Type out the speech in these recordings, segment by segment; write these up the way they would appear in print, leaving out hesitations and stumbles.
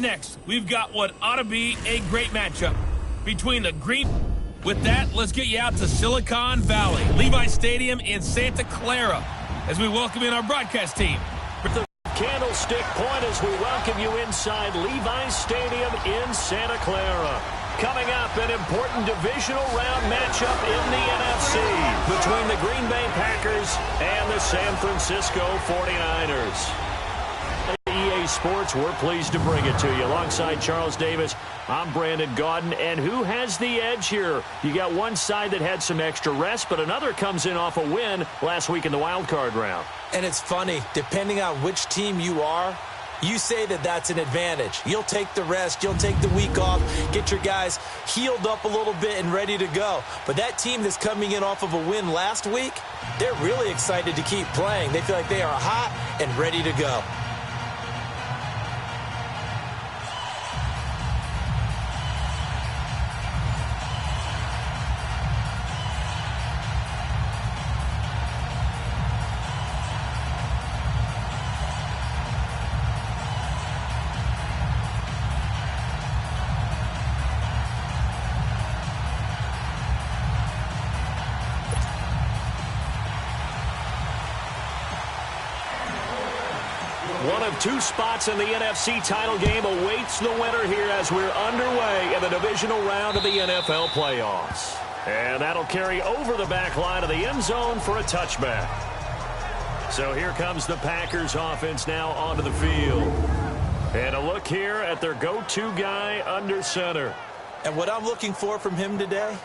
next, we've got what ought to be a great matchup between the green... With that, let's get you out to Silicon Valley, Levi Stadium in Santa Clara, as we welcome in our broadcast team. The Candlestick Point as we welcome you inside Levi Stadium in Santa Clara. Coming up, an important divisional round matchup in the NFC between the Green Bay Packers and the San Francisco 49ers. EA Sports, we're pleased to bring it to you. Alongside Charles Davis, I'm Brandon Gaudin. And who has the edge here? You got one side that had some extra rest, but another comes in off a win last week in the wild card round. And it's funny, depending on which team you are, you say that that's an advantage. You'll take the rest, you'll take the week off, get your guys healed up a little bit and ready to go. But that team that's coming in off of a win last week, they're really excited to keep playing. They feel like they are hot and ready to go. One of two spots in the NFC title game awaits the winner here as we're underway in the divisional round of the NFL playoffs. And that'll carry over the back line of the end zone for a touchback. So here comes the Packers offense now onto the field. And a look here at their go-to guy under center. And what I'm looking for from him today,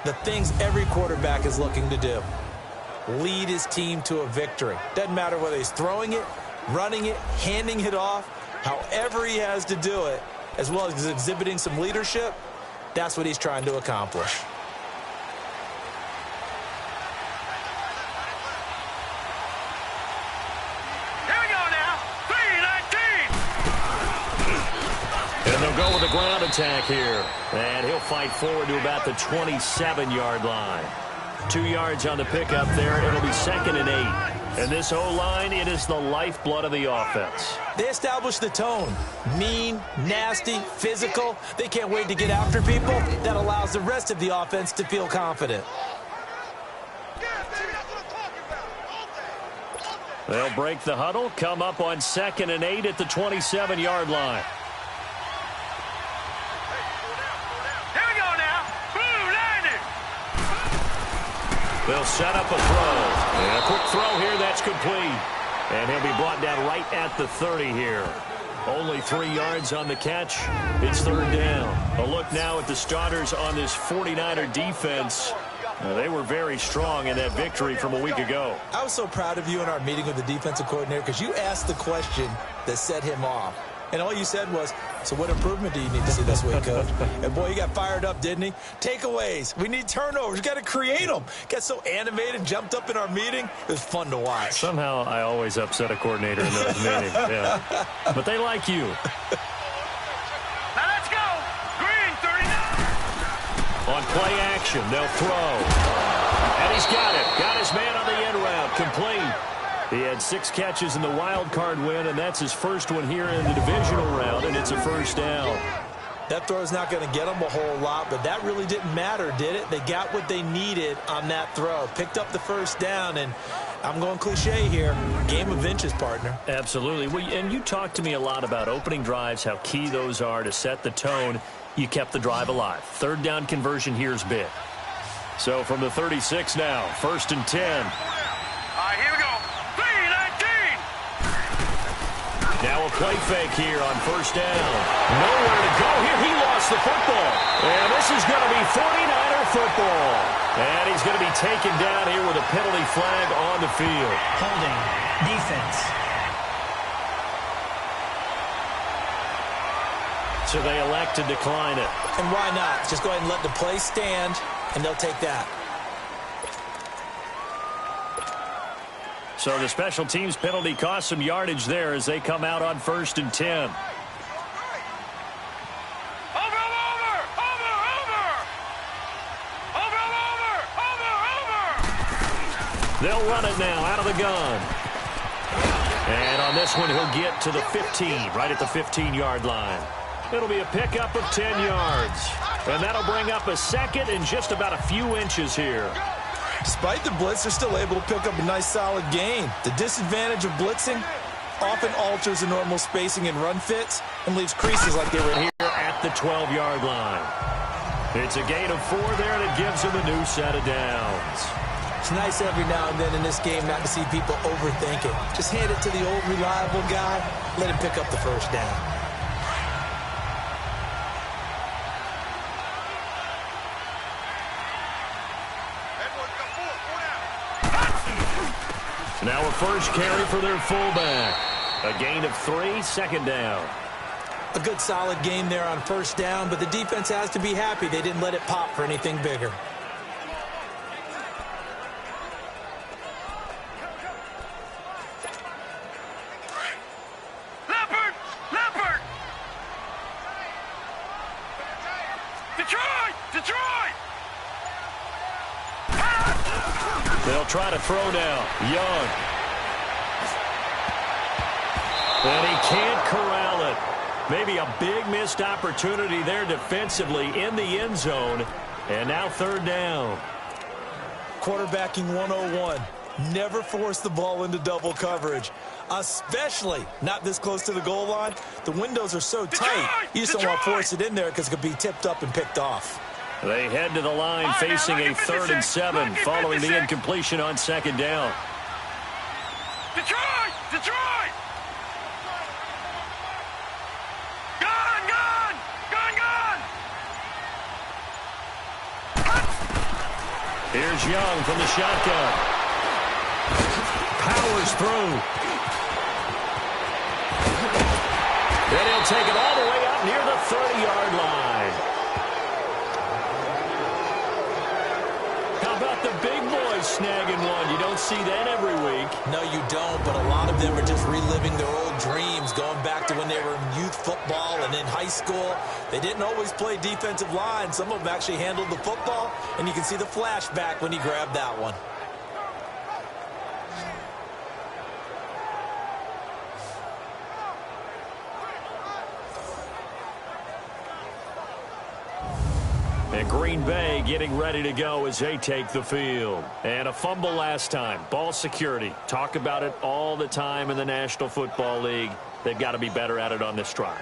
the things every quarterback is looking to do. Lead his team to a victory. Doesn't matter whether he's throwing it, running it, handing it off, however he has to do it, as well as exhibiting some leadership, that's what he's trying to accomplish. Here we go now. 3-19. And they'll go with a ground attack here. And he'll fight forward to about the 27-yard line. 2 yards on the pickup there. It'll be 2nd and 8. And this O-line, it is the lifeblood of the offense. They establish the tone. Mean, nasty, physical. They can't wait to get after people. That allows the rest of the offense to feel confident. They'll break the huddle, come up on 2nd and 8 at the 27-yard line. They'll set up a throw. And a quick throw here, that's complete. And he'll be brought down right at the 30 here. Only 3 yards on the catch. It's 3rd down. A look now at the starters on this 49er defense. They were very strong in that victory from a week ago. I was so proud of you in our meeting with the defensive coordinator because you asked the question that set him off. And all you said was, so what improvement do you need to see this week, Coach? And, boy, he got fired up, didn't he? Takeaways. We need turnovers. We got to create them. Got so animated, jumped up in our meeting. It was fun to watch. Somehow I always upset a coordinator in those meetings. Yeah. But they like you. Now let's go. Green, 39. On play action, they'll throw. And he's got it. Got his man on the end route. Complete. He had 6 catches in the wild card win, and that's his first one here in the divisional round, and it's a 1st down. That throw's not going to get them a whole lot, but that really didn't matter, did it? They got what they needed on that throw. Picked up the 1st down, and I'm going cliche here. Game of inches, partner. Absolutely. Well, and you talked to me a lot about opening drives, how key those are to set the tone. You kept the drive alive. 3rd down conversion here is big. So from the 36 now, 1st and 10. All right, here we go. 3-19. Now a play fake here on 1st down. Nowhere to go here. He lost the football. And this is going to be 49er football. And he's going to be taken down here with a penalty flag on the field. Holding. Defense. So they elect to decline it. And why not? Just go ahead and let the play stand, and they'll take that. So the special teams penalty cost some yardage there as they come out on 1st and 10. They'll run it now out of the gun. And on this one, he'll get to the 15, right at the 15-yard line. It'll be a pickup of 10 yards. And that'll bring up a second and just about a few inches here. Despite the blitz, they're still able to pick up a nice, solid gain. The disadvantage of blitzing often alters the normal spacing and run fits and leaves creases like they were here at the 12-yard line. It's a gain of 4 there, and it gives him a new set of downs. It's nice every now and then in this game not to see people overthink it. Just hand it to the old reliable guy, let him pick up the first down. Now a first carry for their fullback. A gain of 3, second down. A good solid game there on first down, but the defense has to be happy they didn't let it pop for anything bigger. Leopard! Detroit! They'll try to throw now. Young. And he can't corral it. Maybe a big missed opportunity there defensively in the end zone. And now third down. Quarterbacking 101. Never force the ball into double coverage, especially not this close to the goal line. The windows are so tight, you just don't want to force it in there because it could be tipped up and picked off. They head to the line facing a 3rd and 7 following the incompletion on second down. Detroit! Gone! Here's Young from the shotgun. Powers through. Then he'll take it all the way up near the 30-yard line. How about the big boys snagging one? You don't see that every week. No, you don't, but a lot of them are just reliving their old dreams, going back to when they were in youth football and in high school. They didn't always play defensive line. Some of them actually handled the football, and you can see the flashback when he grabbed that one. And Green Bay getting ready to go as they take the field. And a fumble last time. Ball security. Talk about it all the time in the National Football League. They've got to be better at it on this drive.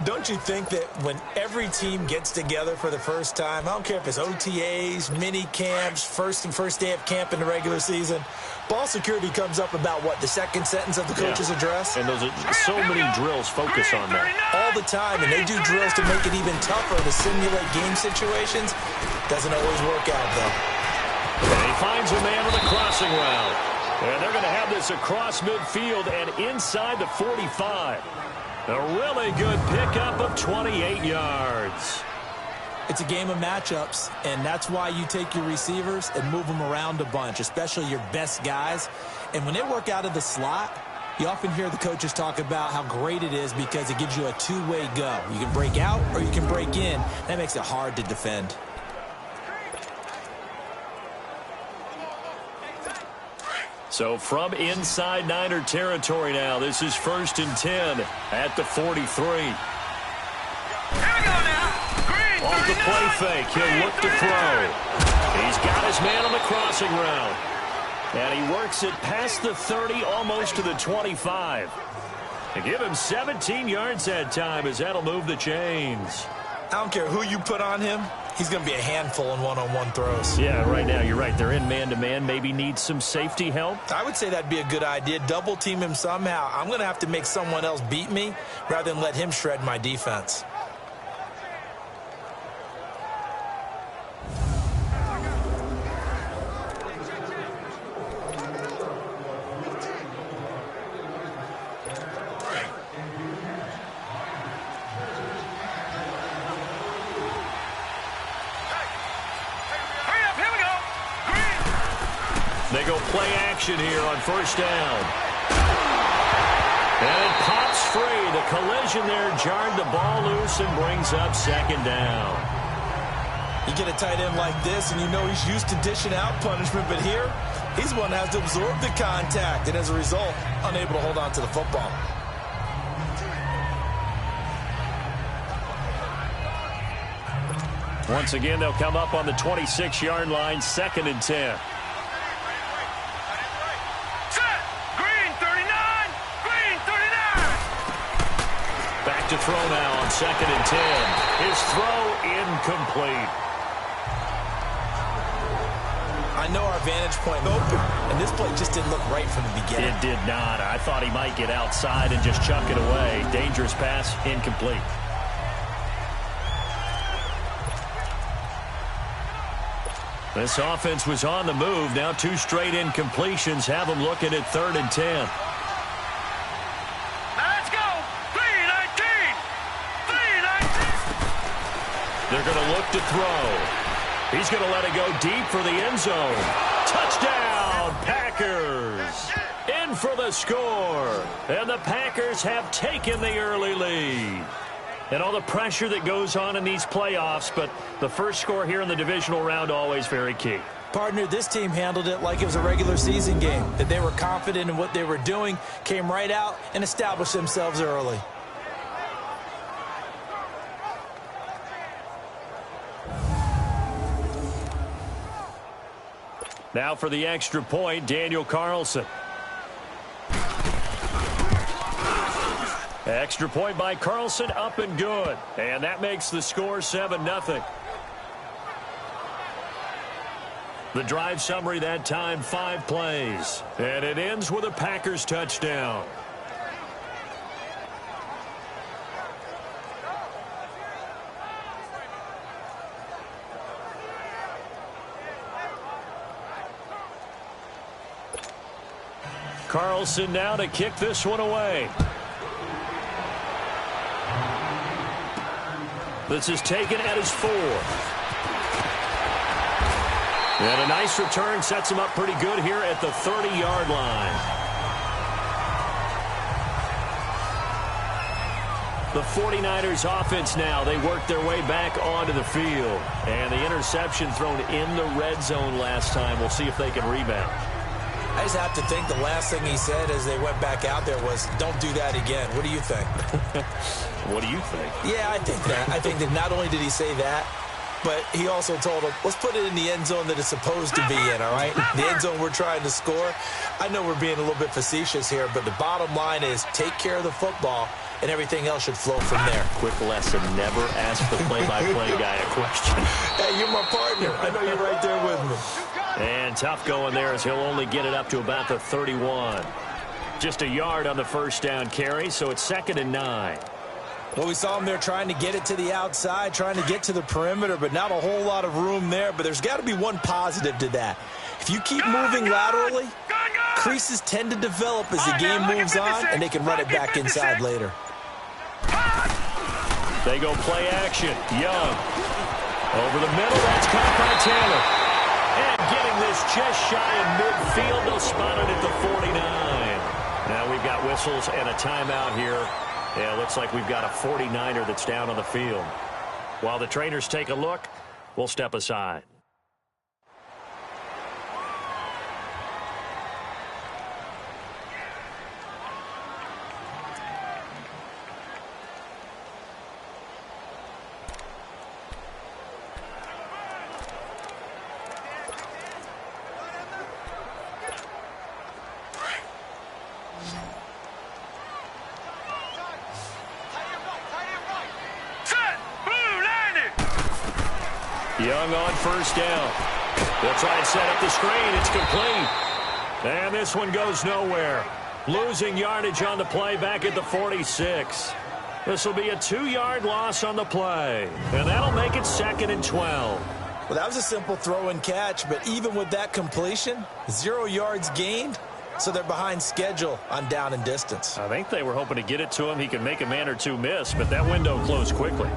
Don't you think that when every team gets together for the first time, I don't care if it's OTAs, mini camps, first day of camp in the regular season, ball security comes up about, what, the second sentence of the coach's address? And those are so many drills focus on that. All the time, and they do drills to make it even tougher to simulate game situations. Doesn't always work out, though. And he finds a man with a crossing route. And they're going to have this across midfield and inside the 45. A really good pickup of 28 yards. It's a game of matchups, and that's why you take your receivers and move them around a bunch, especially your best guys. And when they work out of the slot, you often hear the coaches talk about how great it is because it gives you a two-way go. You can break out or you can break in. That makes it hard to defend. So from inside Niner territory now, this is 1st and 10 at the 43. Here we go now. Green, Off the play fake, he'll look to throw. He's got his man on the crossing route. And he works it past the 30, almost to the 25. To give him 17 yards that time as that'll move the chains. I don't care who you put on him. He's going to be a handful in one-on-one throws. Yeah, right now, you're right. They're in man-to-man. Maybe need some safety help. I would say that'd be a good idea. Double team him somehow. I'm going to have to make someone else beat me rather than let him shred my defense. They go play action here on first down. And it pops free. The collision there jarred the ball loose and brings up second down. You get a tight end like this, and you know he's used to dishing out punishment, but here, He's the one that has to absorb the contact, and as a result, unable to hold on to the football. Once again, they'll come up on the 26-yard line, 2nd and 10. Set. Green 39. Green 39. Back to throw now on 2nd and 10. His throw incomplete. I know our vantage point open, and this play just didn't look right from the beginning. It did not. I thought he might get outside and just chuck it away. Dangerous pass, incomplete. This offense was on the move. Now 2 straight incompletions have them looking at 3rd and 10. Let's go. 3-19. 3-19. They're going to look to throw. He's going to let it go deep for the end zone. Touchdown, Packers. In for the score. And the Packers have taken the early lead. And all the pressure that goes on in these playoffs, but the first score here in the divisional round always very key. Partner, this team handled it like it was a regular season game, that they were confident in what they were doing, came right out and established themselves early. Now for the extra point, Daniel Carlson. Extra point by Carlson, up and good. And that makes the score 7-0. The drive summary that time, 5 plays. And it ends with a Packers touchdown. Carlson now to kick this one away. This is taken at his 4. And a nice return sets him up pretty good here at the 30-yard line. The 49ers offense now, they work their way back onto the field. And the interception thrown in the red zone last time. We'll see if they can rebound. I just have to think the last thing he said as they went back out there was, don't do that again. What do you think? What do you think? Yeah, I think that. I think that not only did he say that, but he also told him, let's put it in the end zone that it's supposed to be in, all right? The end zone we're trying to score. I know we're being a little bit facetious here, but the bottom line is take care of the football, and everything else should flow from there. Quick lesson, never ask the play-by-play guy a question. Hey, you're my partner. I know you're right there with me. And tough going there as he'll only get it up to about the 31. Just a yard on the first down carry, so it's 2nd and 9. Well, we saw him there trying to get it to the outside, trying to get to the perimeter, but not a whole lot of room there. But there's got to be one positive to that. If you keep moving laterally, creases tend to develop as the game moves on, and they can run it back inside later. They go play action. Young. Over the middle, that's caught by Taylor. And getting this just shy of midfield, they'll spot it at the 49. Now we've got whistles and a timeout here. Yeah, looks like we've got a 49er that's down on the field. While the trainers take a look, we'll step aside. Young on first down. They'll try and set up the screen. It's complete. And this one goes nowhere. Losing yardage on the play back at the 46. This will be a 2-yard loss on the play. And that'll make it 2nd and 12. Well, that was a simple throw and catch, but even with that completion, 0 yards gained, so they're behind schedule on down and distance. I think they were hoping to get it to him. He could make a man or two miss, but that window closed quickly.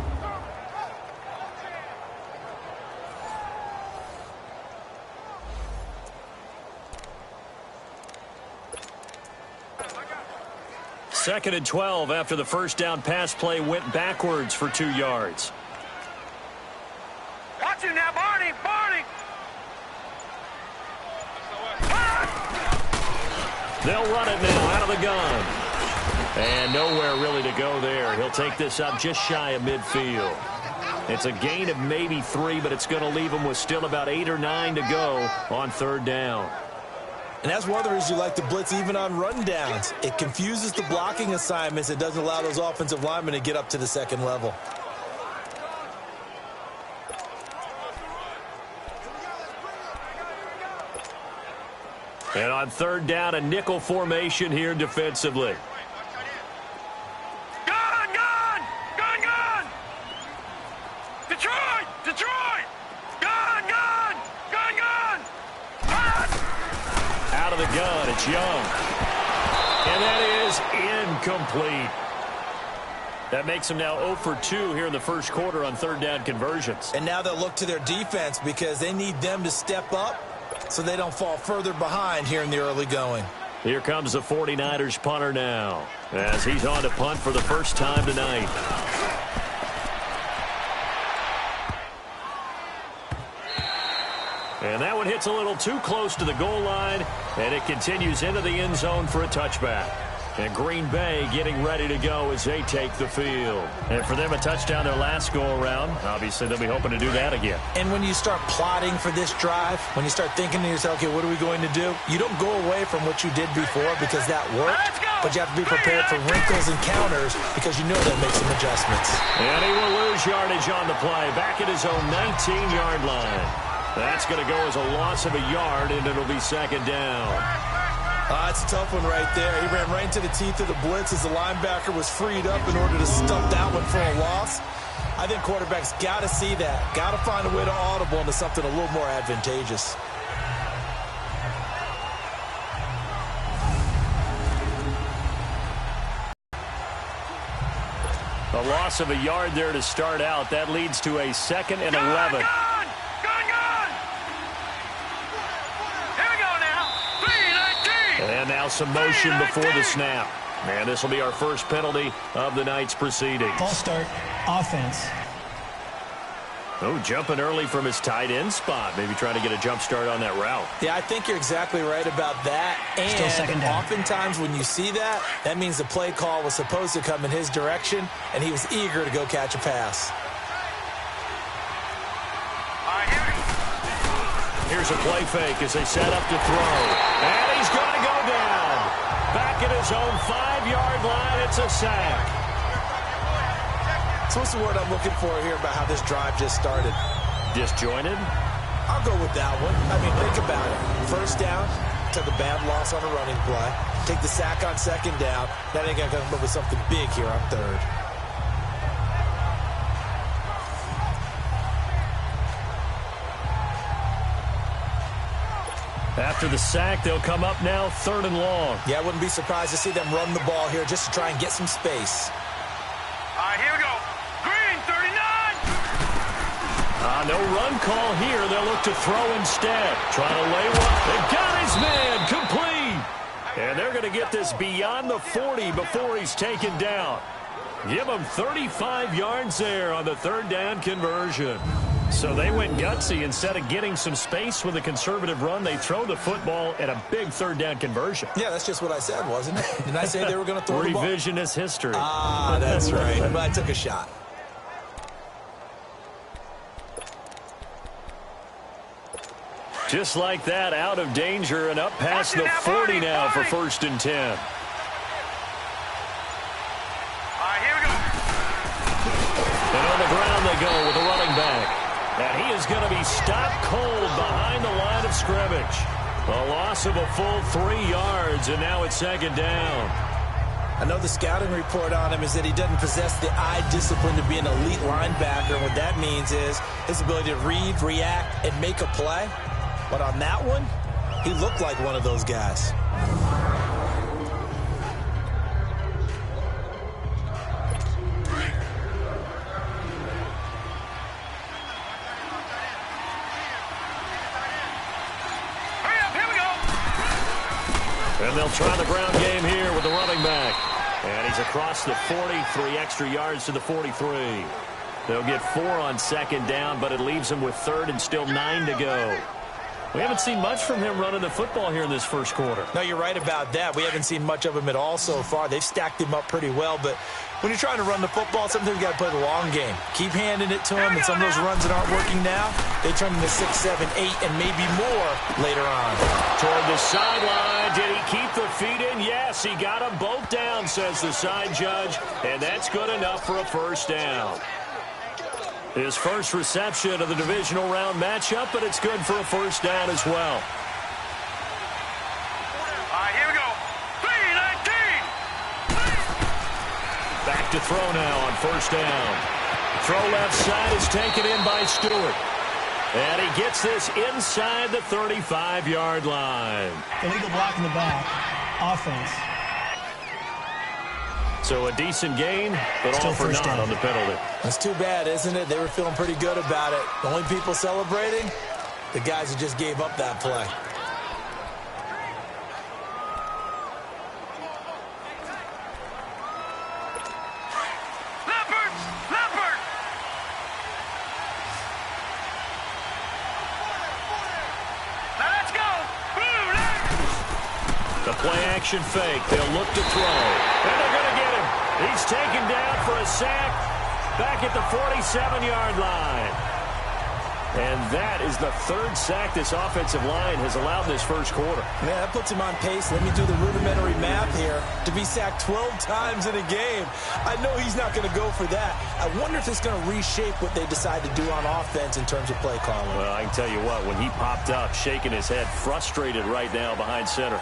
Second and 12 after the first down pass play went backwards for 2 yards. Watch him now, Barney! Barney! They'll run it now out of the gun. And nowhere really to go there. He'll take this up just shy of midfield. It's a gain of maybe 3, but it's going to leave him with still about 8 or 9 to go on third down. And that's one of the reasons you like to blitz even on run downs. It confuses the blocking assignments. It doesn't allow those offensive linemen to get up to the second level. And on third down, a nickel formation here defensively. Gun, it's Young. And that is incomplete. That makes him now 0 for 2 here in the first quarter on third down conversions. And now they'll look to their defense because they need them to step up so they don't fall further behind here in the early going. Here comes the 49ers punter now as he's on to punt for the first time tonight. And that one hits a little too close to the goal line, and it continues into the end zone for a touchback. And Green Bay getting ready to go as they take the field. And for them, a touchdown their last go-around. Obviously, they'll be hoping to do that again. And when you start plotting for this drive, when you start thinking to yourself, okay, what are we going to do? You don't go away from what you did before because that worked, but you have to be prepared for wrinkles and counters because you know they'll make some adjustments. And he will lose yardage on the play, back at his own 19-yard line. That's going to go as a loss of a yard, and it'll be second down. It's a tough one right there. He ran right into the teeth of the blitz as the linebacker was freed up in order to stuff that one for a loss. I think quarterbacks got to see that. Got to find a way to audible into something a little more advantageous. A loss of a yard there to start out. That leads to a 2nd and 11. And now some motion before the snap. And this will be our first penalty of the night's proceedings. False start, offense. Oh, jumping early from his tight end spot. Maybe trying to get a jump start on that route. Yeah, I think you're exactly right about that. Still second And down. oftentimes when you see that, that means the play call was supposed to come in his direction, and he was eager to go catch a pass. Here's a play fake as they set up to throw. And he's going to go down. Back at his own 5-yard line, it's a sack. So what's the word I'm looking for here about how this drive just started? Disjointed? I'll go with that one. I mean, think about it. First down, took a bad loss on a running play. Take the sack on second down. Now they got to come up with something big here on third. After the sack, they'll come up now 3rd and long. Yeah, I wouldn't be surprised to see them run the ball here just to try and get some space. All right, here we go. Green, 39. No run call here. They'll look to throw instead. Trying to lay one. They got his man. Complete. And they're going to get this beyond the 40 before he's taken down. Give him 35 yards there on the third down conversion. So they went gutsy. Instead of getting some space with a conservative run, they throw the football at a big third down conversion. Yeah, that's just what I said, wasn't it? Didn't I say they were going to throw the ball? Revisionist history. Ah, that's right. But I took a shot. Just like that, out of danger and up past the 40 now for 1st and 10. All right, here we go. And on the ground they go with a running back. And he is going to be stopped cold behind the line of scrimmage. A loss of a full 3 yards, and now it's 2nd down. I know the scouting report on him is that he doesn't possess the eye discipline to be an elite linebacker. And what that means is his ability to read, react, and make a play. But on that one, he looked like one of those guys. And they'll try the ground game here with the running back. And he's across the 40, 3 extra yards to the 43. They'll get 4 on 2nd down, but it leaves them with 3rd and still 9 to go. We haven't seen much from him running the football here in this first quarter. No, you're right about that. We haven't seen much of him at all so far. They've stacked him up pretty well, but when you're trying to run the football, sometimes you got to play the long game. Keep handing it to him, and some of those runs that aren't working now, they turn into 6, 7, 8, and maybe more later on. Toward the sideline. Did he keep the feet in? Yes, he got them both down, says the side judge, and that's good enough for a first down. His first reception of the divisional round matchup, but it's good for a first down as well. All right, here we go. 3-19. Back to throw now on first down. Throw left side is taken in by Stewart. And he gets this inside the 35-yard line. Illegal block in the back. Offense. So a decent gain, but Still all for first naught down. on the penalty. That's too bad, isn't it? They were feeling pretty good about it. The only people celebrating, the guys who just gave up that play. Leopard! Leopard! Now let's go! The play-action fake. They'll look to throw. And they're going to get him. He's taken down for a sack back at the 47-yard line. And that is the third sack this offensive line has allowed this first quarter. Man, that puts him on pace. Let me do the rudimentary math here. To be sacked 12 times in a game, I know he's not going to go for that. I wonder if it's going to reshape what they decide to do on offense in terms of play calling. Well, I can tell you what, when he popped up, shaking his head, frustrated right now behind center.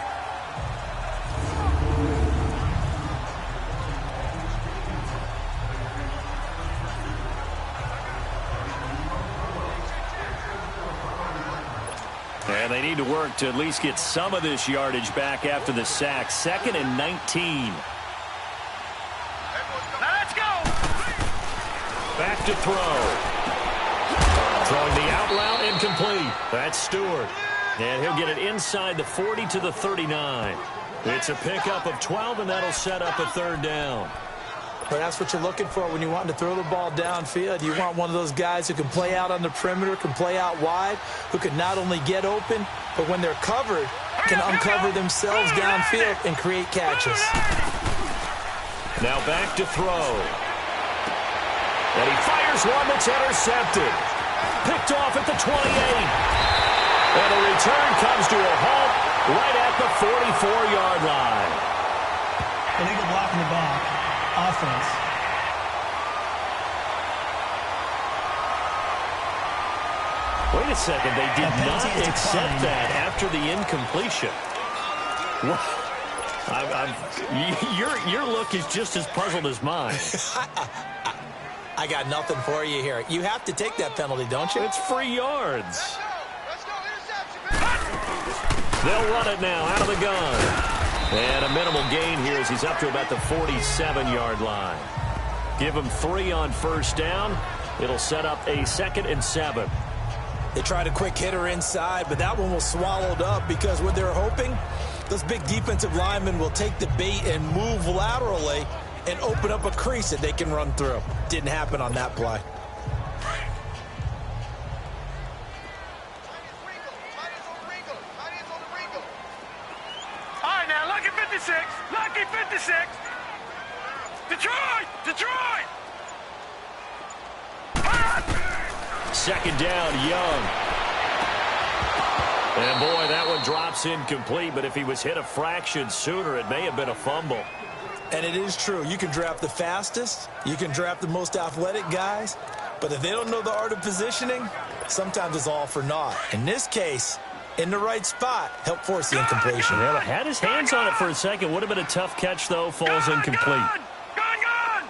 And they need to work to at least get some of this yardage back after the sack. 2nd and 19. Now let's go! Back to throw. Throwing the out route incomplete. That's Stewart. And he'll get it inside the 40 to the 39. It's a pickup of 12, and that'll set up a third down. But that's what you're looking for when you want to throw the ball downfield. You want one of those guys who can play out on the perimeter, can play out wide, who can not only get open, but when they're covered, can uncover themselves downfield and create catches. Now back to throw. And he fires one that's intercepted. Picked off at the 28. And the return comes to a halt right at the 44-yard line. Illegal block in the back. Offense. Wait a second. They did That not penalty is accept declined. that after the incompletion. Your look is just as puzzled as mine. I got nothing for you here. You have to take that penalty, don't you? It's free yards. They'll run it now out of the gun. And a minimal gain here as he's up to about the 47-yard line. Give him 3 on first down. It'll set up a 2nd and 7. They tried a quick hitter inside, but that one was swallowed up because what they're hoping, those big defensive linemen will take the bait and move laterally and open up a crease that they can run through. Didn't happen on that play. All right, now, lucky 56. Lucky 56. Detroit! Detroit! Second down, Young. And boy, that one drops incomplete, but if he was hit a fraction sooner, it may have been a fumble. And it is true. You can draft the fastest. You can draft the most athletic guys. But if they don't know the art of positioning, sometimes it's all for naught. In this case, in the right spot, help force the incompletion. Well, had his hands on it for a second. Would have been a tough catch, though. Falls incomplete. Gone!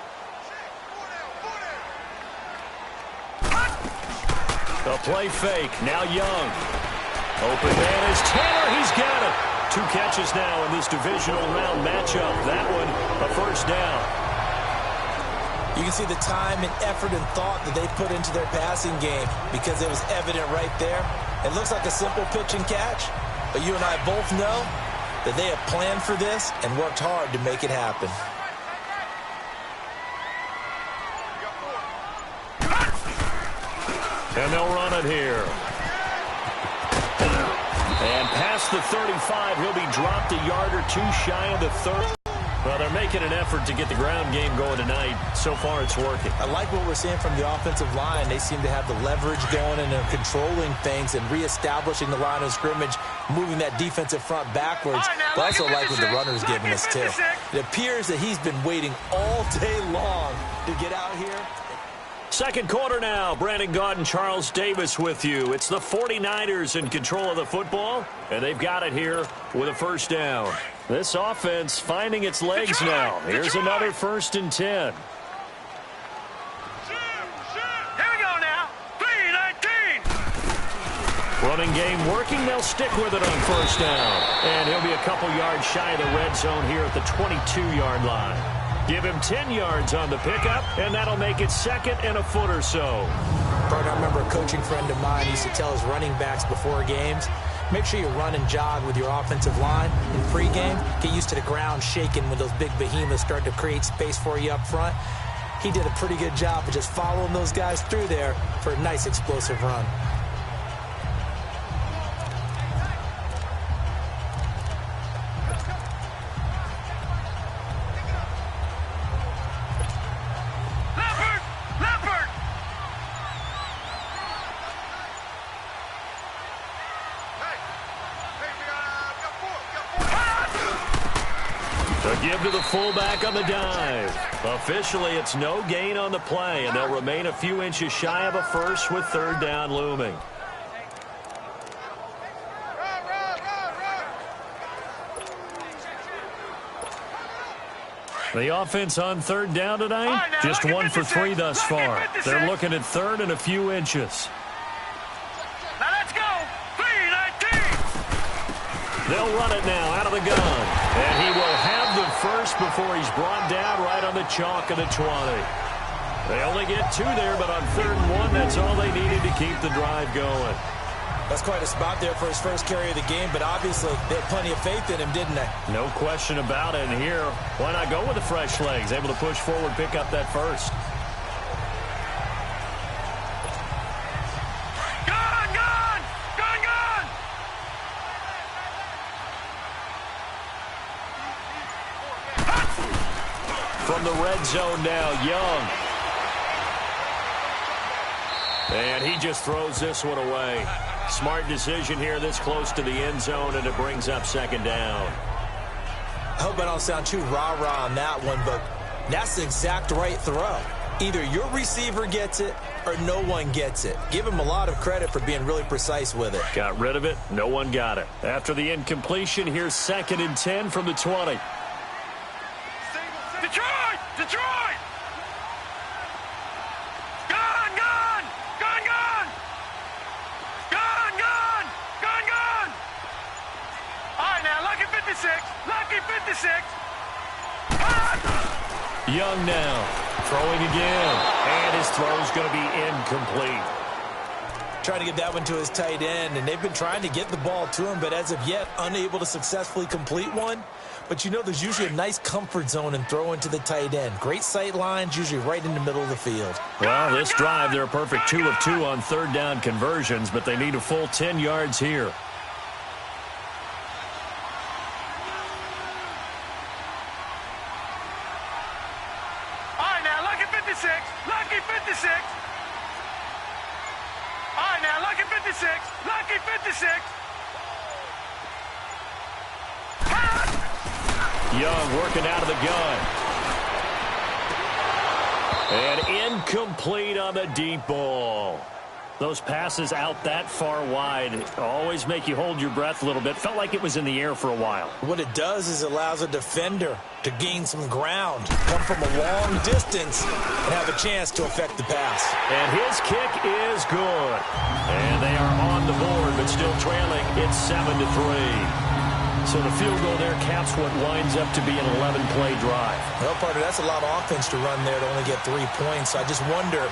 A play fake. Now Young. Open man is Taylor. He's got it. 2 catches now in this divisional round matchup. That one, a first down. You can see the time and effort and thought that they put into their passing game because it was evident right there. It looks like a simple pitch and catch, but you and I both know that they have planned for this and worked hard to make it happen. And they'll run it here. past the 35. He'll be dropped a yard or two shy of the 30. Well, they're making an effort to get the ground game going tonight. So far, it's working. I like what we're seeing from the offensive line. They seem to have the leverage going, and they're controlling things and reestablishing the line of scrimmage, moving that defensive front backwards. But I also like what the runner's giving us, too. It appears that he's been waiting all day long to get out here. Second quarter now. Brandon Gaud and Charles Davis with you. It's the 49ers in control of the football, and they've got it here with a first down. This offense finding its legs now. Here's another 1st and 10. Here we go now. 3-19. Running game working. They'll stick with it on first down. And he'll be a couple yards shy of the red zone here at the 22-yard line. Give him 10 yards on the pickup, and that'll make it 2nd and a foot or so. Bert, I remember a coaching friend of mine used to tell his running backs before games, make sure you run and jog with your offensive line in pregame. Get used to the ground shaking when those big behemoths start to create space for you up front. He did a pretty good job of just following those guys through there for a nice explosive run. Give to the fullback on the dive. Officially, it's no gain on the play, and they'll remain a few inches shy of a first with 3rd down looming. The offense on 3rd down tonight, just 1 for 3 thus far. They're looking at 3rd and a few inches. Now let's go. 3-19. They'll run it now out of the gun. And he will have the first before he's brought down right on the chalk of the 20. They only get 2 there, but on 3rd and 1, that's all they needed to keep the drive going. That's quite a spot there for his first carry of the game, but obviously they had plenty of faith in him, didn't they? No question about it. And here, why not go with the fresh legs? Able to push forward, pick up that first. From the red zone now, Young. And he just throws this one away. Smart decision here this close to the end zone, and it brings up 2nd down. I hope I don't sound too rah-rah on that one, but that's the exact right throw. Either your receiver gets it or no one gets it. Give him a lot of credit for being really precise with it. Got rid of it. No one got it. After the incompletion, here's 2nd and 10 from the 20. Detroit! Detroit! Gone! Gone! Gone! Gone! Gone! Gone! Gone! Gone! All right, now, lucky 56. Lucky 56. Young now. Throwing again. And his throw's going to be incomplete. Trying to get that one to his tight end, and they've been trying to get the ball to him, but as of yet, unable to successfully complete one. But you know there's usually a nice comfort zone in throwing to the tight end. Great sight lines, usually right in the middle of the field. Well, this drive, they're a perfect 2 of 2 on 3rd down conversions, but they need a full 10 yards here. All right, now, lucky 56. Lucky 56. All right, now, lucky 56. Lucky 56. Young working out of the gun. And incomplete on the deep ball. Those passes out that far wide always make you hold your breath a little bit. Felt like it was in the air for a while. What it does is it allows a defender to gain some ground, come from a long distance, and have a chance to affect the pass. And his kick is good. And they are on the board, but still trailing. It's 7-3. So the field goal there caps what winds up to be an 11-play drive. Well, partner, that's a lot of offense to run there to only get 3 points. So I just wonder,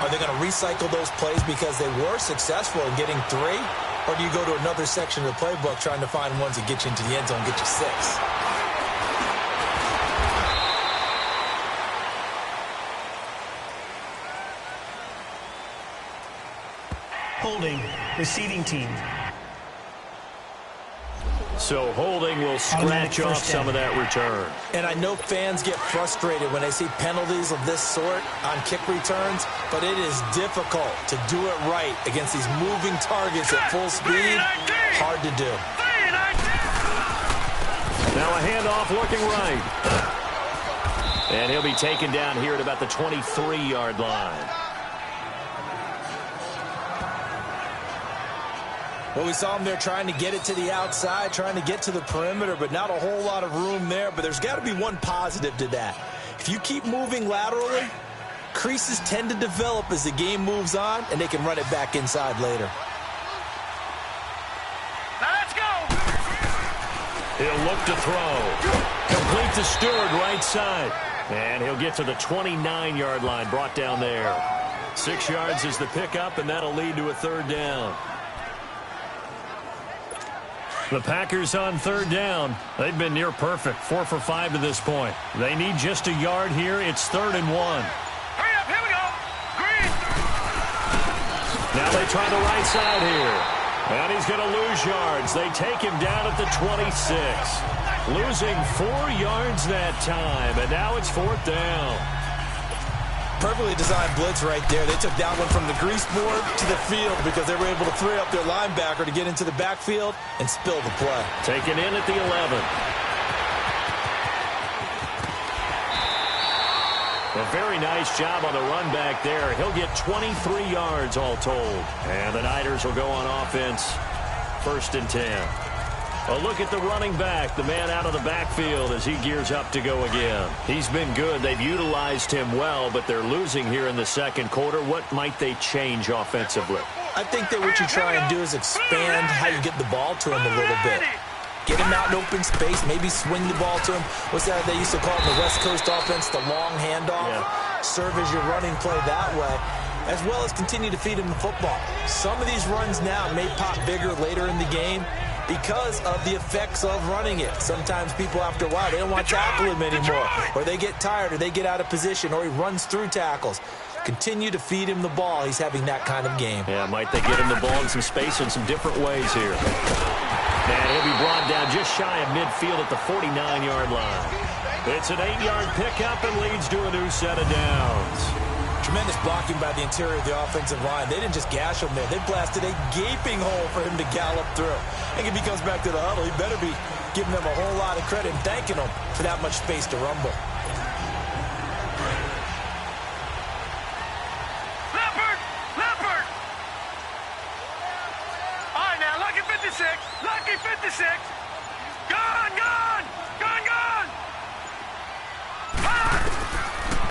are they going to recycle those plays because they were successful in getting 3? Or do you go to another section of the playbook trying to find ones that get you into the end zone, get you 6? Holding, receiving team. So holding will scratch off some of that return. And I know fans get frustrated when they see penalties of this sort on kick returns, but it is difficult to do it right against these moving targets at full speed. Hard to do. Now a handoff looking right. And he'll be taken down here at about the 23-yard line. Well, we saw him there trying to get it to the outside, trying to get to the perimeter, but not a whole lot of room there. But there's got to be one positive to that. If you keep moving laterally, creases tend to develop as the game moves on, and they can run it back inside later. Now let's go. He'll look to throw. Complete to Stewart, right side. And he'll get to the 29-yard line, brought down there. 6 yards is the pickup, and that'll lead to a third down. The Packers on third down. They've been near perfect, 4 for 5 to this point. They need just a yard here. It's 3rd and 1. Hurry up, here we go. Green. Now they try the right side here. And he's going to lose yards. They take him down at the 26. Losing 4 yards that time. And now it's 4th down. Perfectly designed blitz right there. They took that one from the grease board to the field because they were able to free up their linebacker to get into the backfield and spill the play. Taken in at the 11. A very nice job on the run back there. He'll get 23 yards all told. And the Niners will go on offense. 1st and 10. A look at the running back, the man out of the backfield as he gears up to go again. He's been good. They've utilized him well, but they're losing here in the second quarter. What might they change offensively? I think that what you try and do is expand how you get the ball to him a little bit. Get him out in open space, maybe swing the ball to him. What's that they used to call it in the West Coast offense, the long handoff? Yeah. Serve as your running play that way, as well as continue to feed him the football. Some of these runs now may pop bigger later in the game because of the effects of running it. Sometimes people, after a while, they don't want to tackle him anymore, or they get tired, or they get out of position, or he runs through tackles. Continue to feed him the ball. He's having that kind of game. Yeah, might they get him the ball in some space in some different ways here. And he'll be brought down just shy of midfield at the 49-yard line. It's an 8-yard pickup and leads to a new set of downs. Tremendous blocking by the interior of the offensive line. They didn't just gash him there. They blasted a gaping hole for him to gallop through. I think if he comes back to the huddle, he better be giving them a whole lot of credit and thanking them for that much space to rumble. Leopard! All right, now, lucky 56. Lucky 56. Gone!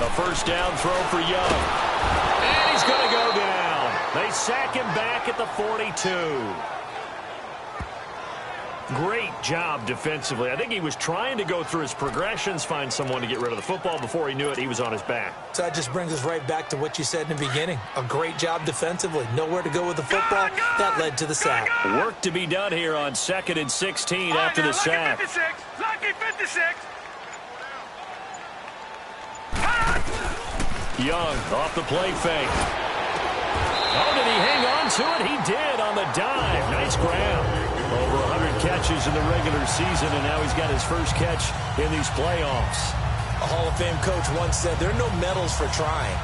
A first down throw for Young. And he's going to go down. They sack him back at the 42. Great job defensively. I think he was trying to go through his progressions, find someone to get rid of the football. Before he knew it, he was on his back. So that just brings us right back to what you said in the beginning. A great job defensively. Nowhere to go with the football. That led to the sack. Work to be done here on 2nd and 16 after the sack. Lucky 56. Young off the play fake. Oh, did he hang on to it? He did on the dive. Nice grab. Over 100 catches in the regular season, and now he's got his first catch in these playoffs. A Hall of Fame coach once said, there are no medals for trying.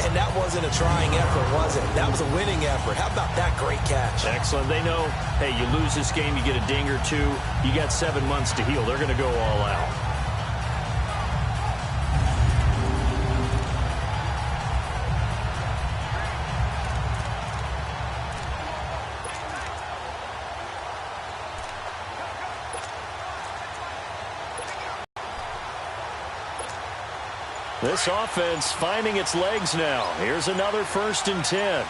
And that wasn't a trying effort, was it? That was a winning effort. How about that great catch? Excellent. They know, hey, you lose this game, you get a ding or two. You got 7 months to heal. They're going to go all out. This offense finding its legs now. Here's another 1st and 10.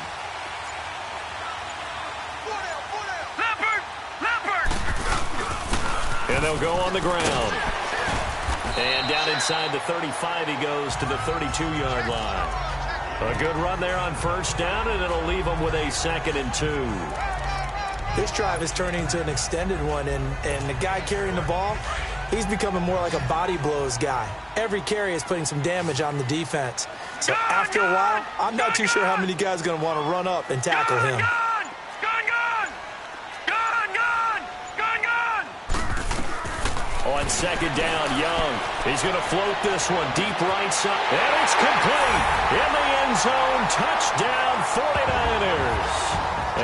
Leopard! And they'll go on the ground. And down inside the 35 he goes to the 32-yard line. A good run there on first down, and it'll leave them with a 2nd and 2. This drive is turning into an extended one, and the guy carrying the ball, he's becoming more like a body blows guy. Every carry is putting some damage on the defense. So after a while, I'm not too sure how many guys are going to want to run up and tackle him. Gone! on second down, Young. He's going to float this one deep right side. And it's complete. In the end zone, touchdown 49ers.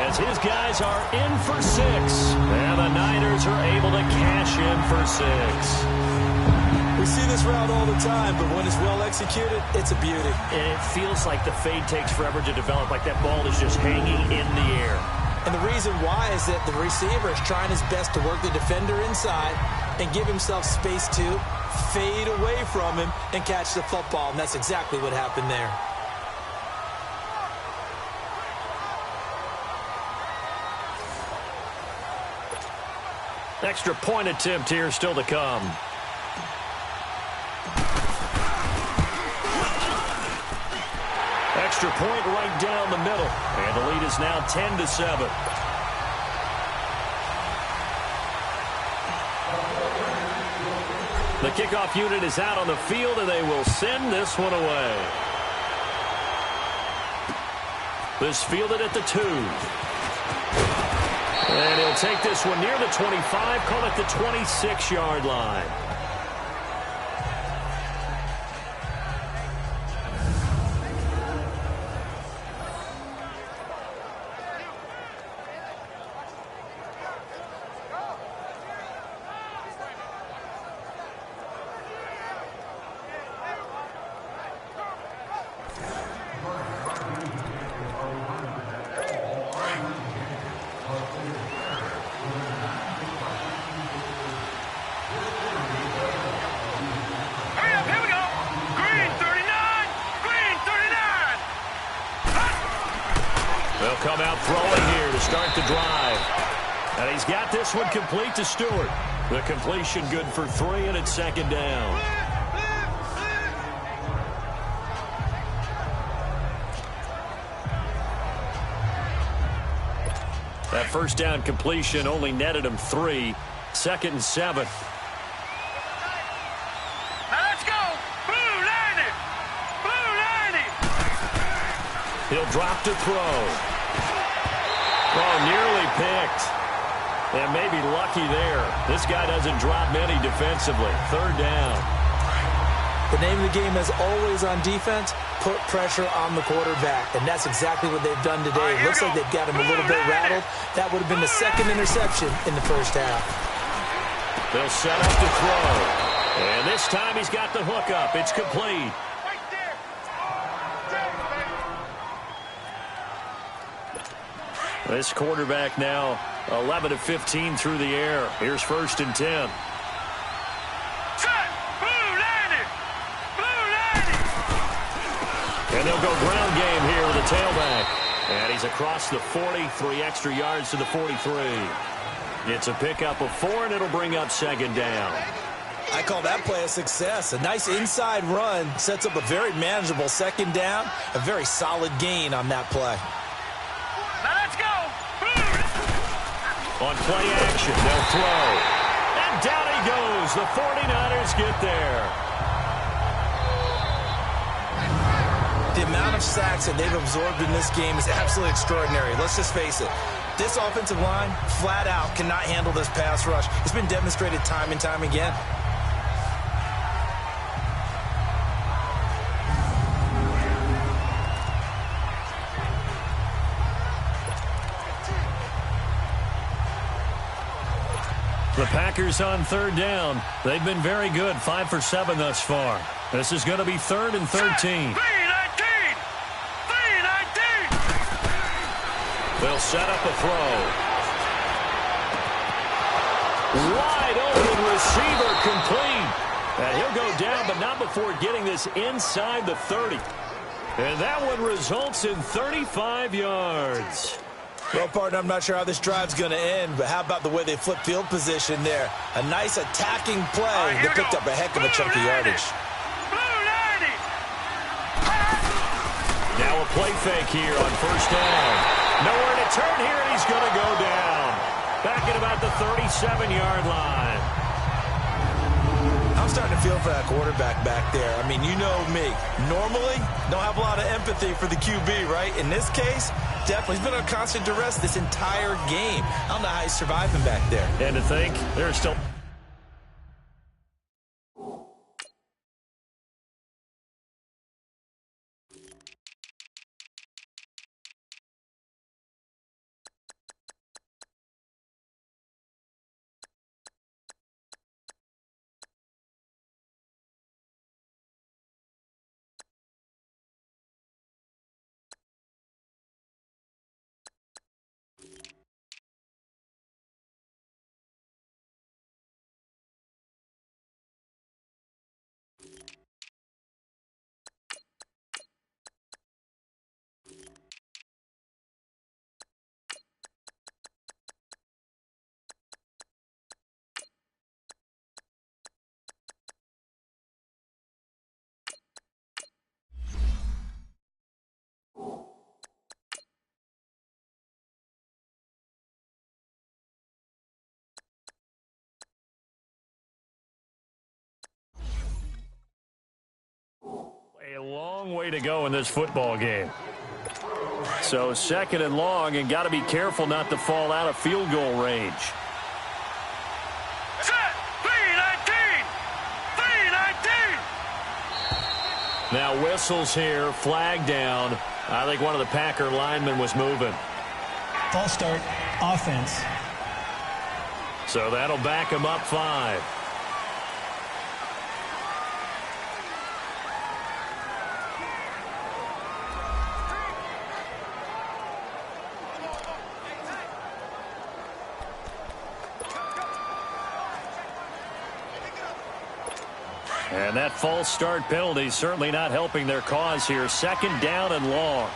As his guys are in for 6. And the Niners are able to cash in for 6. We see this route all the time, but when it's well executed, it's a beauty. And it feels like the fade takes forever to develop, like that ball is just hanging in the air. And the reason why is that the receiver is trying his best to work the defender inside and give himself space to fade away from him and catch the football, and that's exactly what happened there. Extra point attempt here still to come. Extra point right down the middle. And the lead is now 10-7. The kickoff unit is out on the field, and they will send this one away. This fielded at the 2. And he'll take this one near the 25, call it the 26-yard line. They'll come out throwing here to start the drive. And he's got this one complete to Stewart. The completion good for 3, and it's second down. That first down completion only netted him 3. 2nd and 7. He'll drop to throw. Oh, nearly picked. And maybe lucky there. This guy doesn't drop many defensively. 3rd down. The name of the game is always on defense, put pressure on the quarterback. And that's exactly what they've done today. Looks like they've got him a little bit rattled. That would have been the 2nd interception in the first half. They'll set up to throw. And this time he's got the hook up. It's complete. This quarterback now 11 of 15 through the air. Here's 1st and 10. And they'll go ground game here with a tailback. And he's across the 40, 3 extra yards to the 43. It's a pickup of 4, and it'll bring up 2nd down. I call that play a success. A nice inside run sets up a very manageable 2nd down. A very solid gain on that play. On play action, they'll throw. And down he goes. The 49ers get there. The amount of sacks that they've absorbed in this game is absolutely extraordinary. Let's just face it. This offensive line, flat out, cannot handle this pass rush. It's been demonstrated time and time again. The Packers on 3rd down. They've been very good, 5 for 7 thus far. This is going to be 3rd and 13. They'll set up a throw. Wide open receiver complete. And he'll go down, but not before getting this inside the 30. And that one results in 35 yards. Well, partner, I'm not sure how this drive's going to end, but how about the way they flip field position there? A nice attacking play that picked up a heck of a chunk of yardage. Now a play fake here on 1st down. Nowhere to turn here, and he's going to go down. Back at about the 37-yard line. I'm starting to feel for that quarterback back there. I mean, you know me. Normally, don't have a lot of empathy for the QB, right? In this case, definitely. He's been on constant duress this entire game. I don't know how he's surviving back there. And to think, there's still to go in this football game. So 2nd and long, and got to be careful not to fall out of field goal range. Set. 3-19. 3-19. Now whistles here, flag down. I think one of the Packer linemen was moving. False start, offense. So that'll back him up 5. And that false start penalty certainly not helping their cause here. 2nd down and long.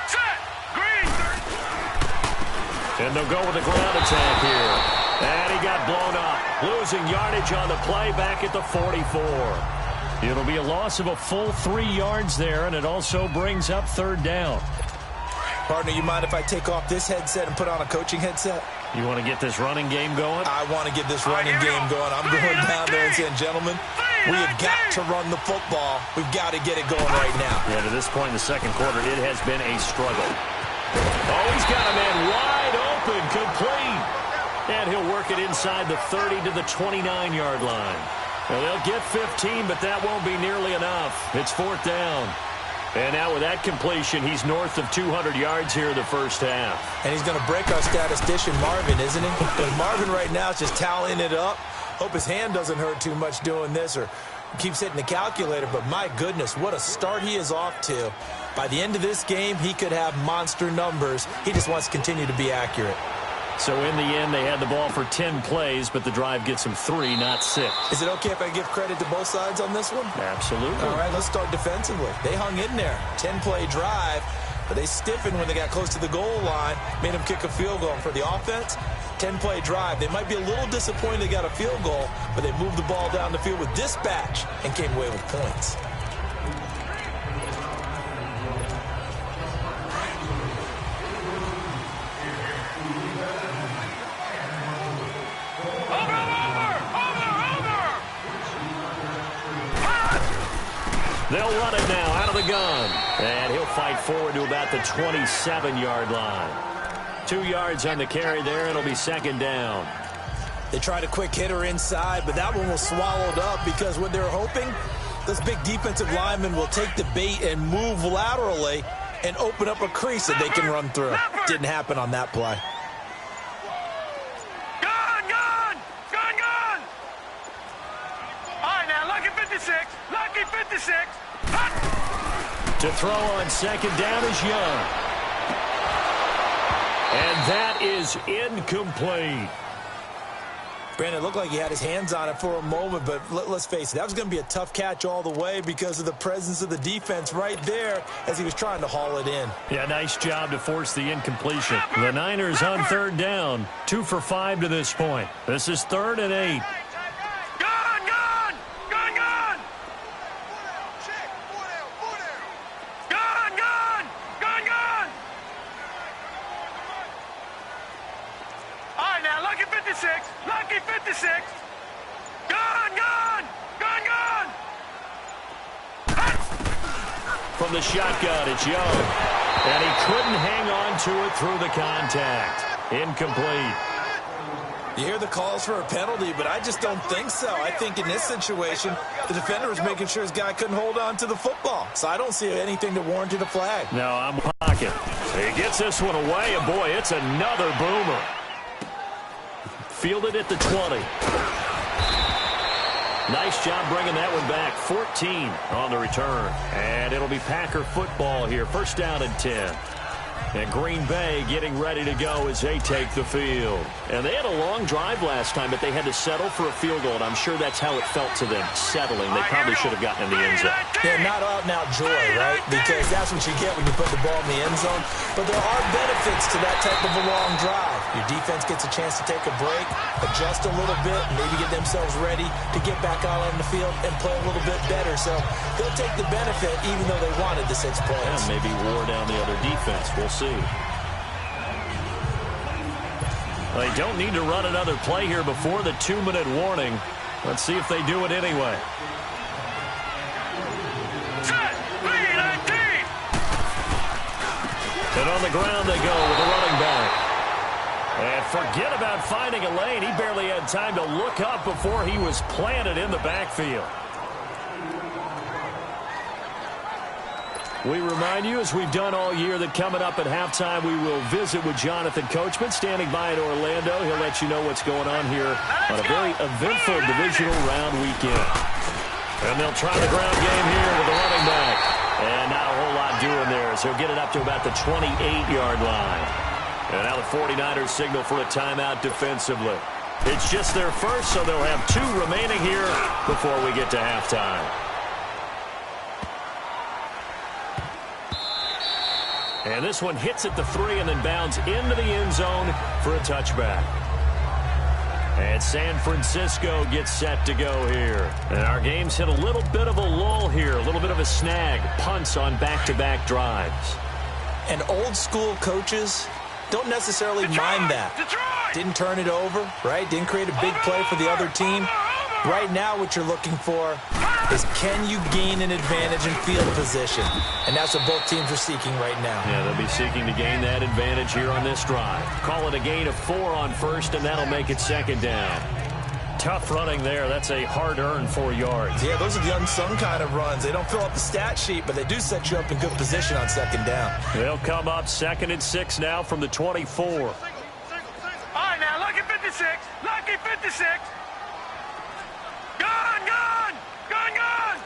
Set. Green. And they'll go with the ground attack here. And he got blown up. Losing yardage on the play back at the 44. It'll be a loss of a full 3 yards there, and it also brings up 3rd down. Partner, you mind if I take off this headset and put on a coaching headset? You want to get this running game going? I want to get this running game going. I'm going down there and saying, gentlemen, we have got to run the football. We've got to get it going right now. Yeah, to this point in the 2nd quarter, it has been a struggle. Oh, he's got a man wide open, complete. And he'll work it inside the 30 to the 29-yard line. Well, they'll get 15, but that won't be nearly enough. It's 4th down. And now with that completion, he's north of 200 yards here in the first half. And he's going to break our statistician, Marvin, isn't he? But Marvin right now is just tallying it up. Hope his hand doesn't hurt too much doing this or keeps hitting the calculator. But my goodness, what a start he is off to. By the end of this game, he could have monster numbers. He just wants to continue to be accurate. So in the end, they had the ball for 10 plays, but the drive gets them 3, not 6. Is it okay if I give credit to both sides on this one? Absolutely. All right, let's start defensively. They hung in there. 10-play drive, but they stiffened when they got close to the goal line, made them kick a field goal. For the offense, 10-play drive. They might be a little disappointed they got a field goal, but they moved the ball down the field with dispatch and came away with points. They'll run it now out of the gun. And he'll fight forward to about the 27-yard line. 2 yards on the carry there, and it'll be 2nd down. They tried a quick hitter inside, but that one was swallowed up because what they're hoping, this big defensive lineman will take the bait and move laterally and open up a crease that they can run through. Didn't happen on that play. Gone, gone, gone, gone. All right, now, lucky 56, lucky 56. To throw on 2nd down is Young. And that is incomplete. Brandon, it looked like he had his hands on it for a moment, but let's face it, that was going to be a tough catch all the way because of the presence of the defense right there as he was trying to haul it in. Yeah, nice job to force the incompletion. The Niners on 3rd down, 2 for 5 to this point. This is 3rd and 8. Gone, gone, gone, gone. Gone, gone, gone, gone. All right, now, lucky 56, lucky 56. Gone, gone, gone, gone. From the shotgun, it's Young. And he couldn't hang on to it through the contact. Incomplete. You hear the calls for a penalty, but I just don't think so. I think in this situation, the defender was making sure his guy couldn't hold on to the football. So I don't see anything that warranted a flag. No, I'm pocket. He gets this one away, and boy, it's another boomer. Fielded at the 20. Nice job bringing that one back. 14 on the return. And it'll be Packer football here. 1st down and 10. And Green Bay getting ready to go as they take the field. And they had a long drive last time, but they had to settle for a field goal, and I'm sure that's how it felt to them, settling. They probably should have gotten in the end zone. Yeah, not out and out joy, right? Because that's what you get when you put the ball in the end zone. But there are benefits to that type of a long drive. Your defense gets a chance to take a break, adjust a little bit, and maybe get themselves ready to get back out on the field and play a little bit better. So they'll take the benefit even though they wanted the 6 points. Yeah, maybe wore down the other defense. We'll see. They don't need to run another play here before the 2-minute warning. Let's see if they do it anyway. And on the ground they go with the running back. And forget about finding a lane. He barely had time to look up before he was planted in the backfield. We remind you, as we've done all year, that coming up at halftime, we will visit with Jonathan Coachman, standing by in Orlando. He'll let you know what's going on here on a very eventful divisional round weekend. And they'll try the ground game here with the running back. And not a whole lot doing there, so he'll get it up to about the 28-yard line. And now the 49ers signal for a timeout defensively. It's just their first, so they'll have 2 remaining here before we get to halftime. And this one hits at the 3 and then bounds into the end zone for a touchback. And San Francisco gets set to go here. And our game's hit a little bit of a lull here, a little bit of a snag, punts on back-to-back drives. And old-school coaches don't necessarily mind that. Didn't turn it over, right? Didn't create a big play for the other team. Right now what you're looking for is, can you gain an advantage in field position? And that's what both teams are seeking right now. Yeah, they'll be seeking to gain that advantage here on this drive. Call it a gain of 4 on first, and that'll make it second down. Tough running there. That's a hard-earned 4 yards. Yeah, those are the unsung kind of runs. They don't fill up the stat sheet, but they do set you up in good position on second down. They'll come up 2nd and 6 now from the 24. All right, now, lucky 56. Lucky 56. Gone, gone! Gone, gone!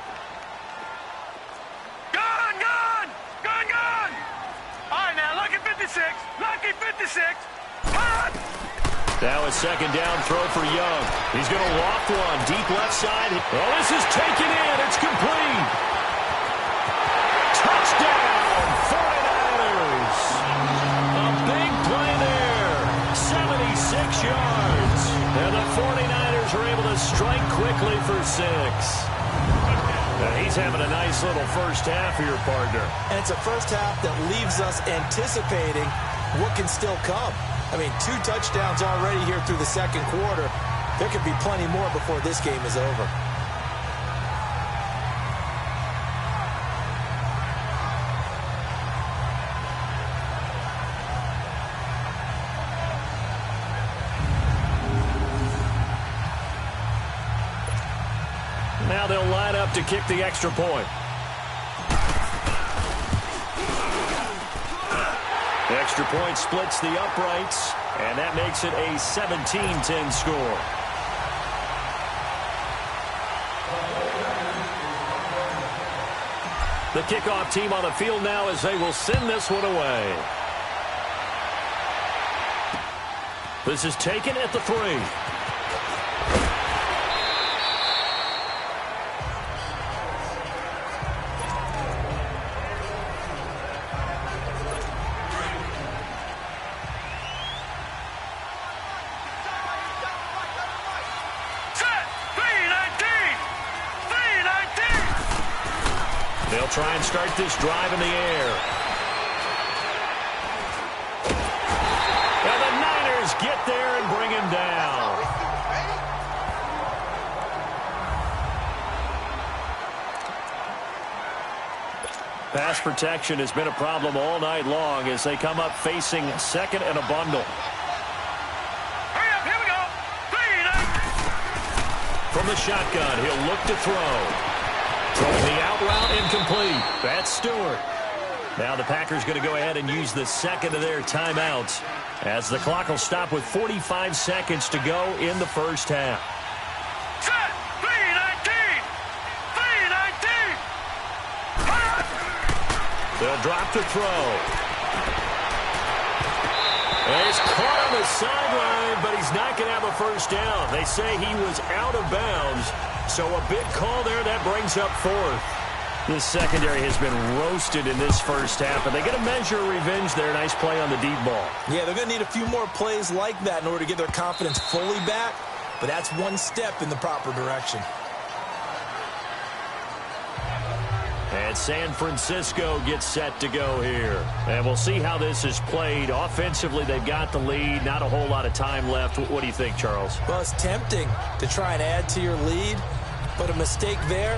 Gone, gone! Gone, gone! All right, now, lucky 56. Lucky 56. Hot! Now a second down throw for Young. He's going to loft one deep left side. Oh, this is taken in. It's complete. Touchdown, 49ers. A big play there. 76 yards. And the 49ers are able to strike quickly for 6. He's having a nice little first half here, partner. And it's a first half that leaves us anticipating what can still come. I mean, 2 touchdowns already here through the second quarter. There could be plenty more before this game is over. Now they'll line up to kick the extra point. The extra point splits the uprights, and that makes it a 17-10 score. The kickoff team on the field now as they will send this one away. This is taken at the 3. They'll try and start this drive in the air. And the Niners get there and bring him down. Pass protection has been a problem all night long as they come up facing second and a bundle. Hurry up, here we go. 3, 9. From the shotgun, he'll look to throw. Throwing the out route incomplete. That's Stewart. Now the Packers going to go ahead and use the second of their timeouts as the clock will stop with 45 seconds to go in the first half. Set. 3-19. 3-19. They'll drop to throw. And he's caught on the sideline, but he's not going to have a first down. They say he was out of bounds. So a big call there that brings up 4th. This secondary has been roasted in this first half, but they get a measure of revenge there. Nice play on the deep ball. Yeah, they're going to need a few more plays like that in order to get their confidence fully back, but that's one step in the proper direction. And San Francisco gets set to go here. And we'll see how this is played. Offensively, they've got the lead. Not a whole lot of time left. What do you think, Charles? Well, it's tempting to try and add to your lead, but a mistake there,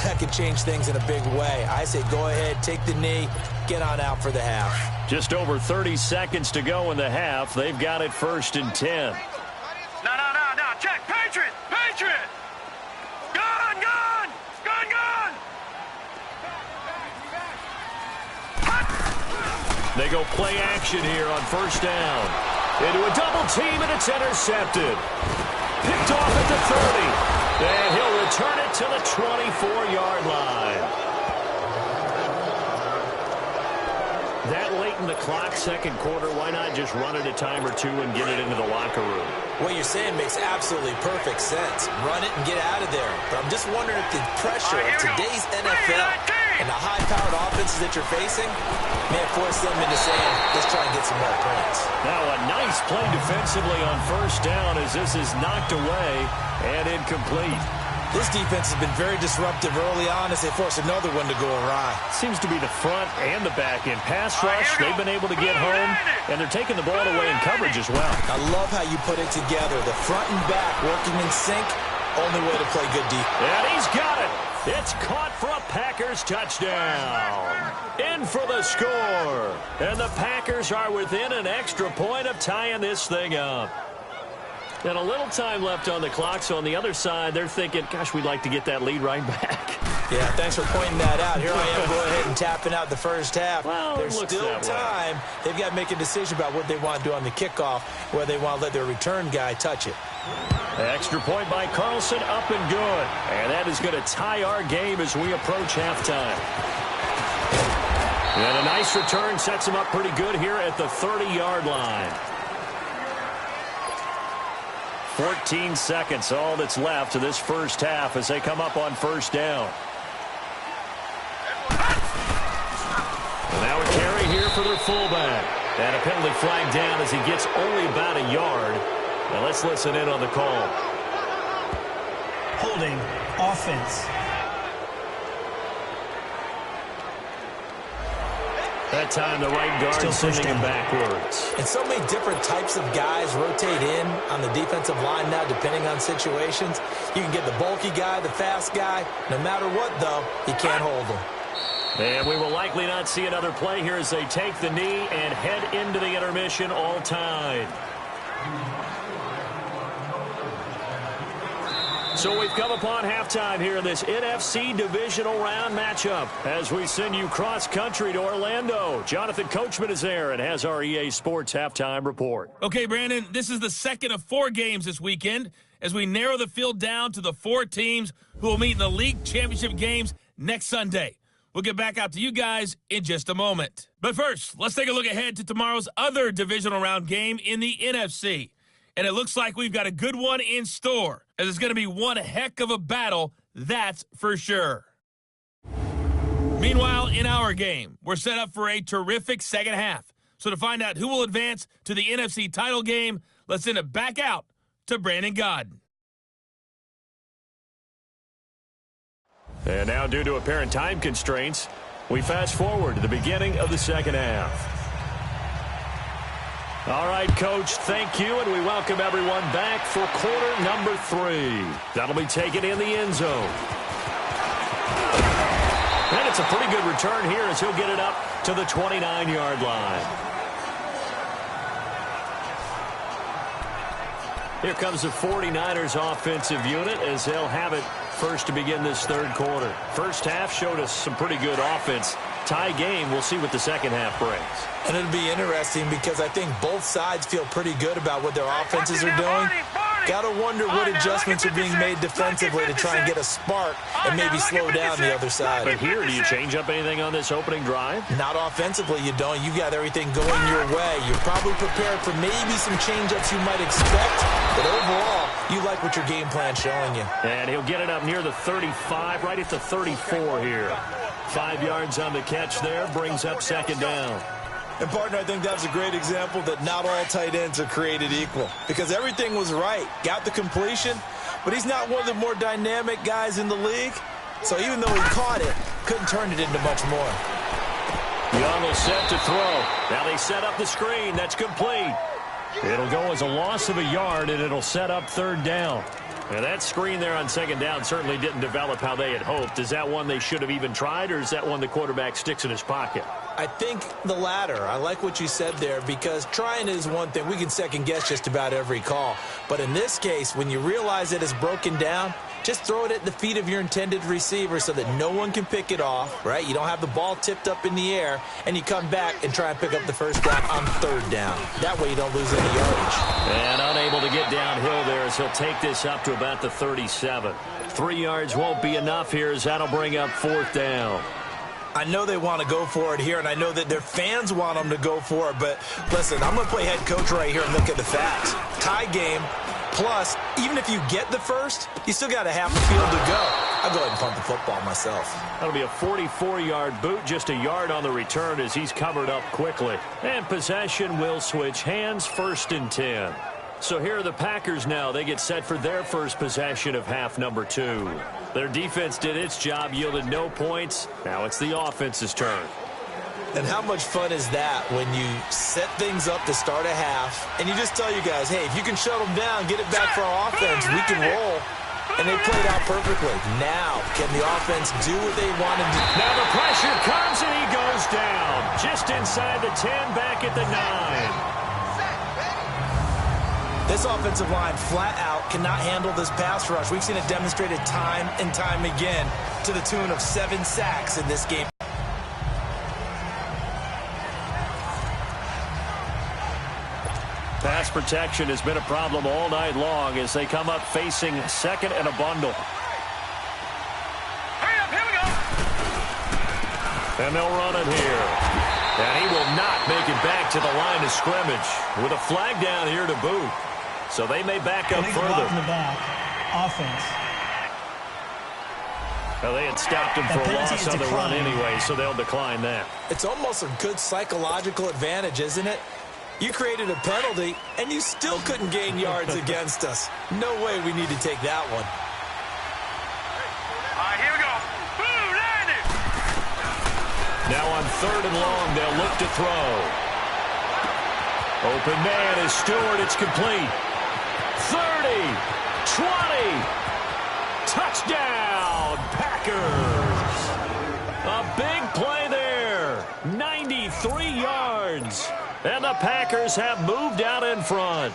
that could change things in a big way. I say go ahead, take the knee, get on out for the half. Just over 30 seconds to go in the half. They've got it 1st and 10. No. Check. Patriot. Gun. They go play action here on 1st down. Into a double team, and it's intercepted. Picked off at the 30. And he'll return it to the 24-yard line. That late in the clock, second quarter, why not just run it a time or two and get it into the locker room? What you're saying makes absolutely perfect sense. Run it and get out of there. But I'm just wondering if the pressure of today's NFL and the high-powered offenses that you're facing may force them into saying, let's try and get some more points. Now a nice play defensively on 1st down as this is knocked away and incomplete. This defense has been very disruptive early on as they force another one to go awry. Seems to be the front and the back end. Pass rush, they've been able to get home, and they're taking the ball away in coverage as well. I love how you put it together. The front and back working in sync, only way to play good defense. And he's got it. It's caught for a Packers touchdown. In for the score. And the Packers are within an extra point of tying this thing up. And a little time left on the clock, so on the other side, they're thinking, gosh, we'd like to get that lead right back. Yeah, thanks for pointing that out. Here I am going ahead and tapping out the first half. Well, there's still time. They've got to make a decision about what they want to do on the kickoff, where they want to let their return guy touch it. Extra point by Carlson, up and good. And that is going to tie our game as we approach halftime. And a nice return sets them up pretty good here at the 30-yard line. 14 seconds, all that's left to this first half as they come up on 1st down. And now a carry here for their fullback. And a penalty flag down as he gets only about a yard. Now let's listen in on the call. Holding, offense. That time the right guard sending him backwards. And so many different types of guys rotate in on the defensive line now, depending on situations. You can get the bulky guy, the fast guy. No matter what, though, you can't hold them. And we will likely not see another play here as they take the knee and head into the intermission all tied. So we've come upon halftime here in this NFC divisional round matchup as we send you cross-country to Orlando. Jonathan Coachman is there and has our EA Sports halftime report. Okay, Brandon, this is the second of 4 games this weekend as we narrow the field down to the 4 teams who will meet in the league championship games next Sunday. We'll get back out to you guys in just a moment. But first, let's take a look ahead to tomorrow's other divisional round game in the NFC. And it looks like we've got a good one in store, as it's going to be one heck of a battle, that's for sure. Meanwhile, in our game, we're set up for a terrific second half. So to find out who will advance to the NFC title game, let's send it back out to Brandon Godden. And now, due to apparent time constraints, we fast forward to the beginning of the second half. All right, Coach, thank you, and we welcome everyone back for quarter number 3. That'll be taken in the end zone. And it's a pretty good return here as he'll get it up to the 29-yard line. Here comes the 49ers offensive unit as they'll have it first to begin this third quarter. First half showed us some pretty good offense. Tie game, we'll see what the second half brings. And it'll be interesting because I think both sides feel pretty good about what their offenses are doing. Got to wonder what adjustments are being made defensively to try and get a spark and maybe slow down the other side. But here, do you change up anything on this opening drive? Not offensively, you don't. You got everything going your way. You're probably prepared for maybe some change-ups you might expect, but overall, you like what your game plan's showing you. And he'll get it up near the 35, right at the 34 here. 5 yards on the catch there, brings up second down. And, partner, I think that's a great example that not all tight ends are created equal because everything was right. Got the completion, but he's not one of the more dynamic guys in the league. So even though he caught it, couldn't turn it into much more. Young is set to throw. Now they set up the screen. That's complete. It'll go as a loss of a yard, and it'll set up third down. And that screen there on second down certainly didn't develop how they had hoped. Is that one they should have even tried, or is that one the quarterback sticks in his pocket? I think the latter. I like what you said there, because trying is one thing. We can second-guess just about every call. But in this case, when you realize that it's broken down, just throw it at the feet of your intended receiver so that no one can pick it off, right? You don't have the ball tipped up in the air, and you come back and try and pick up the first down on third down. That way you don't lose any yardage. And unable to get downhill there as he'll take this up to about the 37. 3 yards won't be enough here as that'll bring up fourth down. I know they want to go for it here, and I know that their fans want them to go for it, but listen, I'm going to play head coach right here and look at the facts. Tie game, plus, even if you get the first, you still got a half a field to go. I'll go ahead and punt the football myself. That'll be a 44-yard boot, just a yard on the return as he's covered up quickly. And possession will switch hands, 1st and 10. So here are the Packers now. They get set for their first possession of half number 2. Their defense did its job, yielded no points. Now it's the offense's turn. And how much fun is that when you set things up to start a half, and you just tell you guys, hey, if you can shut them down, get it back for our offense, we can roll. And they played out perfectly. Now, can the offense do what they wanted to do? Now the pressure comes and he goes down. Just inside the 10, back at the 9. This offensive line flat out cannot handle this pass rush. We've seen it demonstrated time and time again to the tune of 7 sacks in this game. Pass protection has been a problem all night long as they come up facing second and a bundle. Hurry up, here we go. And they'll run it here. And he will not make it back to the line of scrimmage with a flag down here to boot. So they may back up further. In the back. Offense. Well, they had stopped him for a loss on the run anyway, so they'll decline that. It's almost a good psychological advantage, isn't it? You created a penalty, and you still couldn't gain yards against us. No way we need to take that one. All right, here we go. Boom, landed. Now on 3rd and long, they'll look to throw. Open man is Stewart. It's complete. 30, 20, touchdown, Packers. A big play there, 93 yards. And the Packers have moved out in front.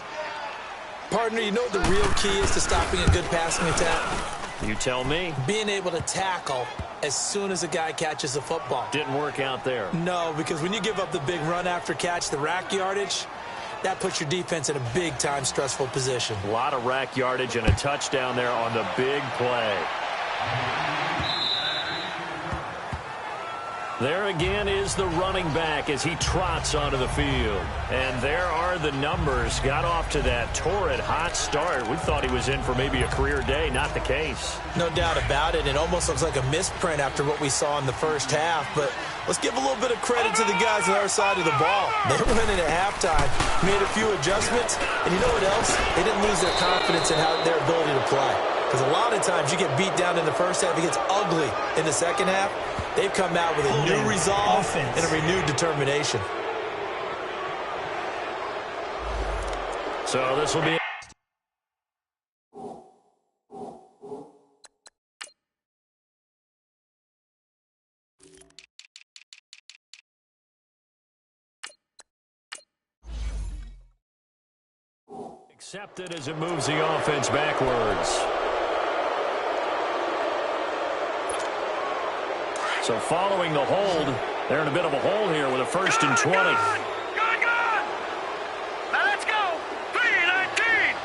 Partner, you know what the real key is to stopping a good passing attack? You tell me. Being able to tackle as soon as a guy catches the football. Didn't work out there. No, because when you give up the big run after catch, the rack yardage, that puts your defense in a big-time stressful position. A lot of rack yardage and a touchdown there on the big play. There again is the running back as he trots onto the field. And there are the numbers. Got off to that torrid hot start. We thought he was in for maybe a career day. Not the case. No doubt about it. It almost looks like a misprint after what we saw in the first half. But let's give a little bit of credit to the guys on our side of the ball. They went in at halftime, made a few adjustments, and you know what else? They didn't lose their confidence in their ability to play. Because a lot of times you get beat down in the first half, it gets ugly in the second half. They've come out with a new resolve and a renewed determination. So this will be... accepted as it moves the offense backwards. So following the hold, they're in a bit of a hole here with a 1st and 20. Gone. Now let's go. 3-19.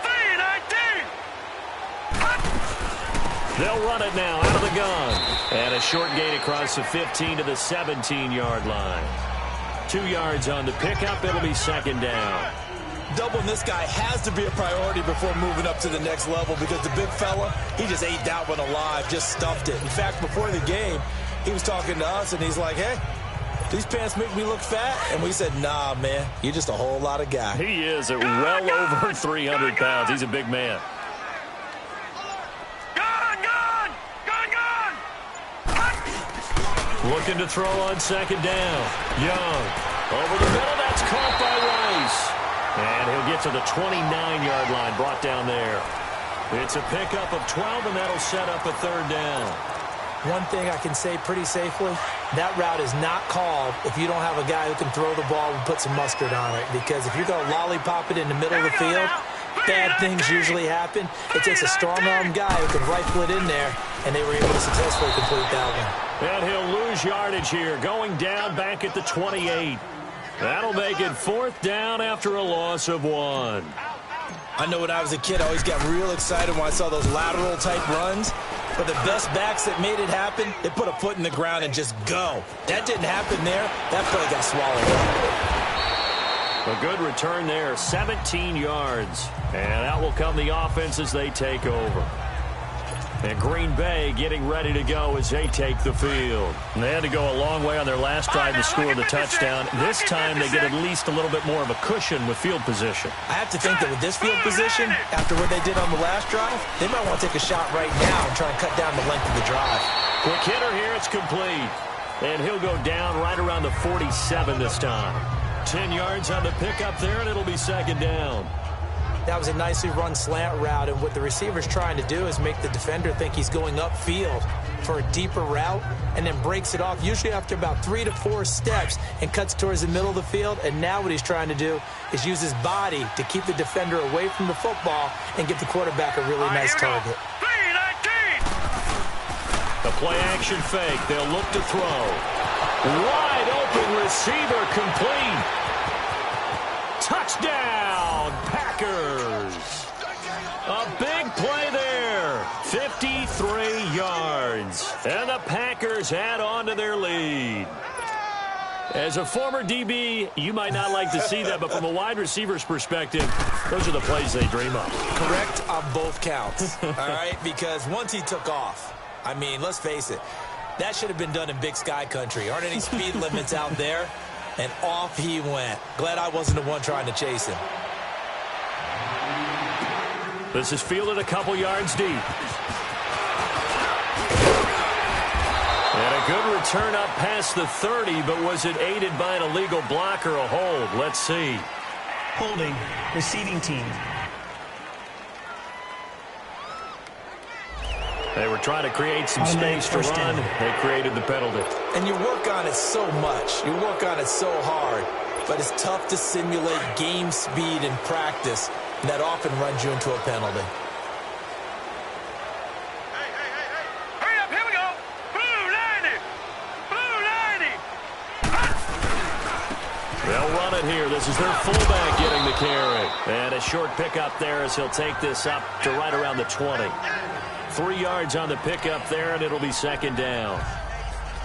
3-19. They'll run it now out of the gun. And a short gain across the 15 to the 17-yard line. 2 yards on the pickup. It'll be 2nd down. Doubling this guy has to be a priority before moving up to the next level because the big fella, he just ate that one alive, just stuffed it. In fact, before the game, he was talking to us, and he's like, hey, these pants make me look fat? And we said, nah, man, you're just a whole lot of guy. He is at well over 300 pounds. He's a big man. Looking to throw on 2nd down. Young. Over the middle, that's caught by Rice. And he'll get to the 29-yard line, brought down there. It's a pickup of 12, and that'll set up a third down. One thing I can say pretty safely, that route is not called if you don't have a guy who can throw the ball and put some mustard on it. Because if you're going to lollipop it in the middle of the field, bad things usually happen. It takes a strong-armed guy who can rifle it in there, and they were able to successfully complete that one. And he'll lose yardage here, going down back at the 28. That'll make it fourth down after a loss of 1. I know when I was a kid, I always got real excited when I saw those lateral-type runs. But the best backs that made it happen, they put a foot in the ground and just go. That didn't happen there. That play got swallowed up. A good return there, 17 yards. And out will come the offense as they take over. And Green Bay getting ready to go as they take the field. And they had to go a long way on their last drive to score the touchdown. This time they get at least a little bit more of a cushion with field position. I have to think that with this field position, after what they did on the last drive, they might want to take a shot right now and try and cut down the length of the drive. Quick hitter here, it's complete. And he'll go down right around the 47 this time. 10 yards on the pickup there, and it'll be second down. That was a nicely run slant route, and what the receiver's trying to do is make the defender think he's going upfield for a deeper route and then breaks it off, usually after about 3 to 4 steps, and cuts towards the middle of the field. And now what he's trying to do is use his body to keep the defender away from the football and give the quarterback a really nice target. The play-action fake. They'll look to throw. Wide open receiver complete. Touchdown, Packers. A big play there. 53 yards. And the Packers add on to their lead. As a former DB, you might not like to see that, but from a wide receiver's perspective, those are the plays they dream of. Correct on both counts, all right? Because once he took off, I mean, let's face it, that should have been done in Big Sky Country. Aren't any speed limits out there? And off he went. Glad I wasn't the one trying to chase him. This is fielded a couple yards deep. And a good return up past the 30, but was it aided by an illegal block or a hold? Let's see. Holding. Receiving team. They were trying to create some space to run. They created the penalty. And you work on it so much. You work on it so hard. But it's tough to simulate game speed in practice. And that often runs you into a penalty. Hurry up, here we go. Blue 90. Blue 90. They'll run it here. This is their fullback getting the carry. And a short pickup there as he'll take this up to right around the 20. 3 yards on the pickup there, and it'll be second down.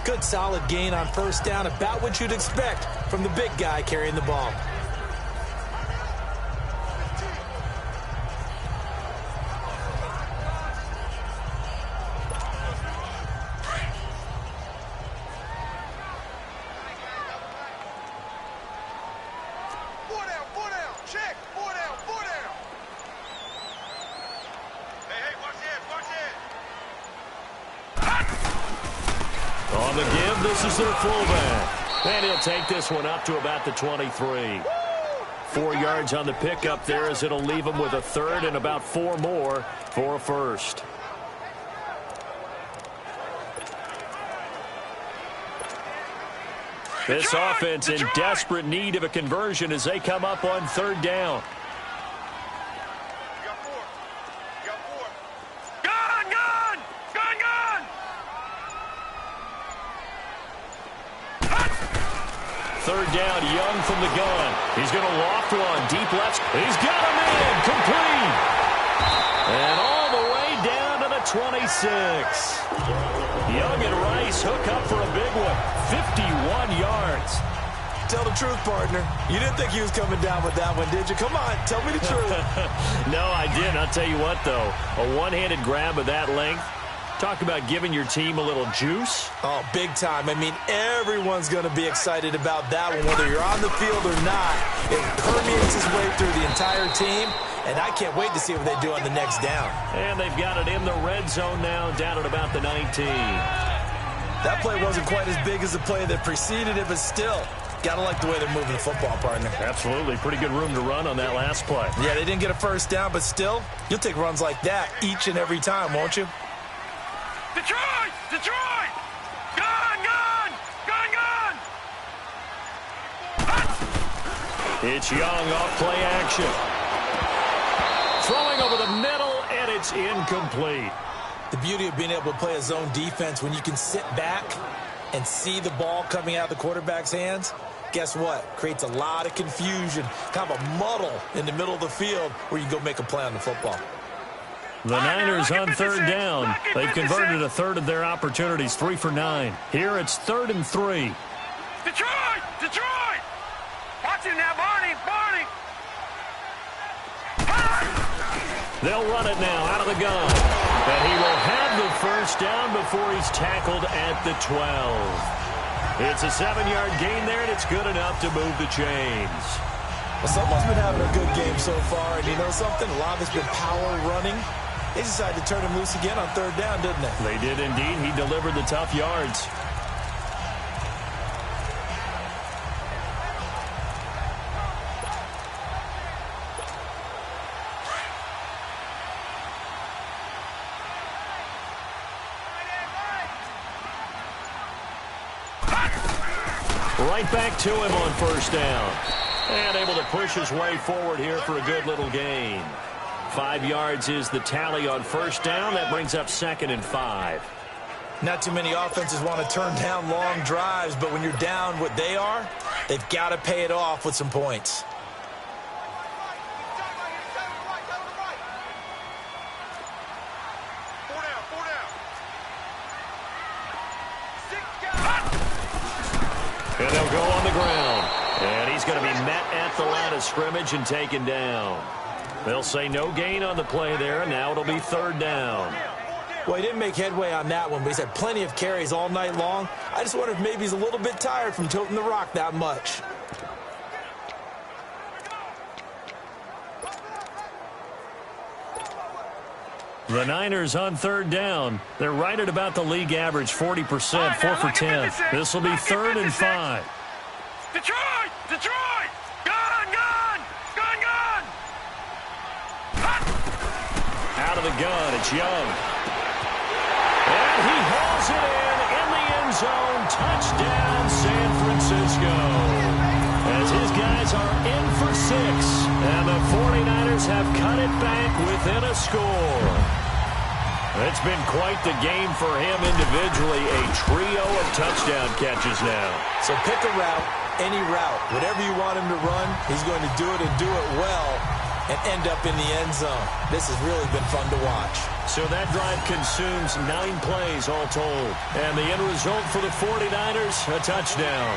Good solid gain on first down, about what you'd expect from the big guy carrying the ball. On the give, this is their fullback. And he'll take this one up to about the 23. 4 yards on the pickup there as it'll leave him with a third and about 4 more for a first. This offense in desperate need of a conversion as they come up on third down. Third down, Young from the gun. He's going to loft one, deep left. He's got him in, complete. And all the way down to the 26. Young and Rice hook up for a big one, 51 yards. Tell the truth, partner. You didn't think he was coming down with that one, did you? Come on, tell me the truth. No, I didn't. I'll tell you what, though. A one-handed grab of that length. Talk about giving your team a little juice. Oh, big time. I mean, everyone's going to be excited about that one, whether you're on the field or not. It permeates its way through the entire team, and I can't wait to see what they do on the next down. And they've got it in the red zone now, down at about the 19. That play wasn't quite as big as the play that preceded it, but still, Gotta like the way they're moving the football, partner. Absolutely. Pretty good room to run on that last play. Yeah, they didn't get a first down, but still, you'll take runs like that each and every time, won't you? Detroit! Detroit! Gun! Gun! Gun! Gun! It's Young off play action. Throwing over the middle, and it's incomplete. The beauty of being able to play a zone defense when you can sit back and see the ball coming out of the quarterback's hands, guess what? Creates a lot of confusion, kind of a muddle in the middle of the field where you go make a play on the football. The Niners on third down. They've converted a third of their opportunities, 3 for 9. Here it's 3rd and 3. Detroit! Detroit! Watch him now, Barney! Barney! They'll run it now out of the gun. And he will have the first down before he's tackled at the 12. It's a 7-yard gain there, and it's good enough to move the chains. Well, someone's been having a good game so far, and you know something? A lot of it's been power running. They decided to turn him loose again on 3rd down, didn't they? They did indeed. He delivered the tough yards. Right back to him on first down. And able to push his way forward here for a good little gain. 5 yards is the tally on first down. That brings up 2nd and 5. Not too many offenses want to turn down long drives, but when you're down what they are, they've got to pay it off with some points. And they'll go on the ground. And he's going to be met at the line of scrimmage and taken down. They'll say no gain on the play there, and now it'll be 3rd down. Well, he didn't make headway on that one, but he's had plenty of carries all night long. I just wonder if maybe he's a little bit tired from tilting the rock that much. The Niners on 3rd down. They're right at about the league average, 40%, 4 for 10. This will be 3rd and 5. Detroit! Detroit! Gun! Gun! Gun! Gun! Out of the gun, it's Young. And he hauls it in the end zone. Touchdown, San Francisco. As his guys are in for 6. And the 49ers have cut it back within a score. It's been quite the game for him individually. A trio of touchdown catches now. So pick a route, any route. Whatever you want him to run, he's going to do it and do it well and end up in the end zone. This has really been fun to watch. So that drive consumes 9 plays all told. And the end result for the 49ers, a touchdown.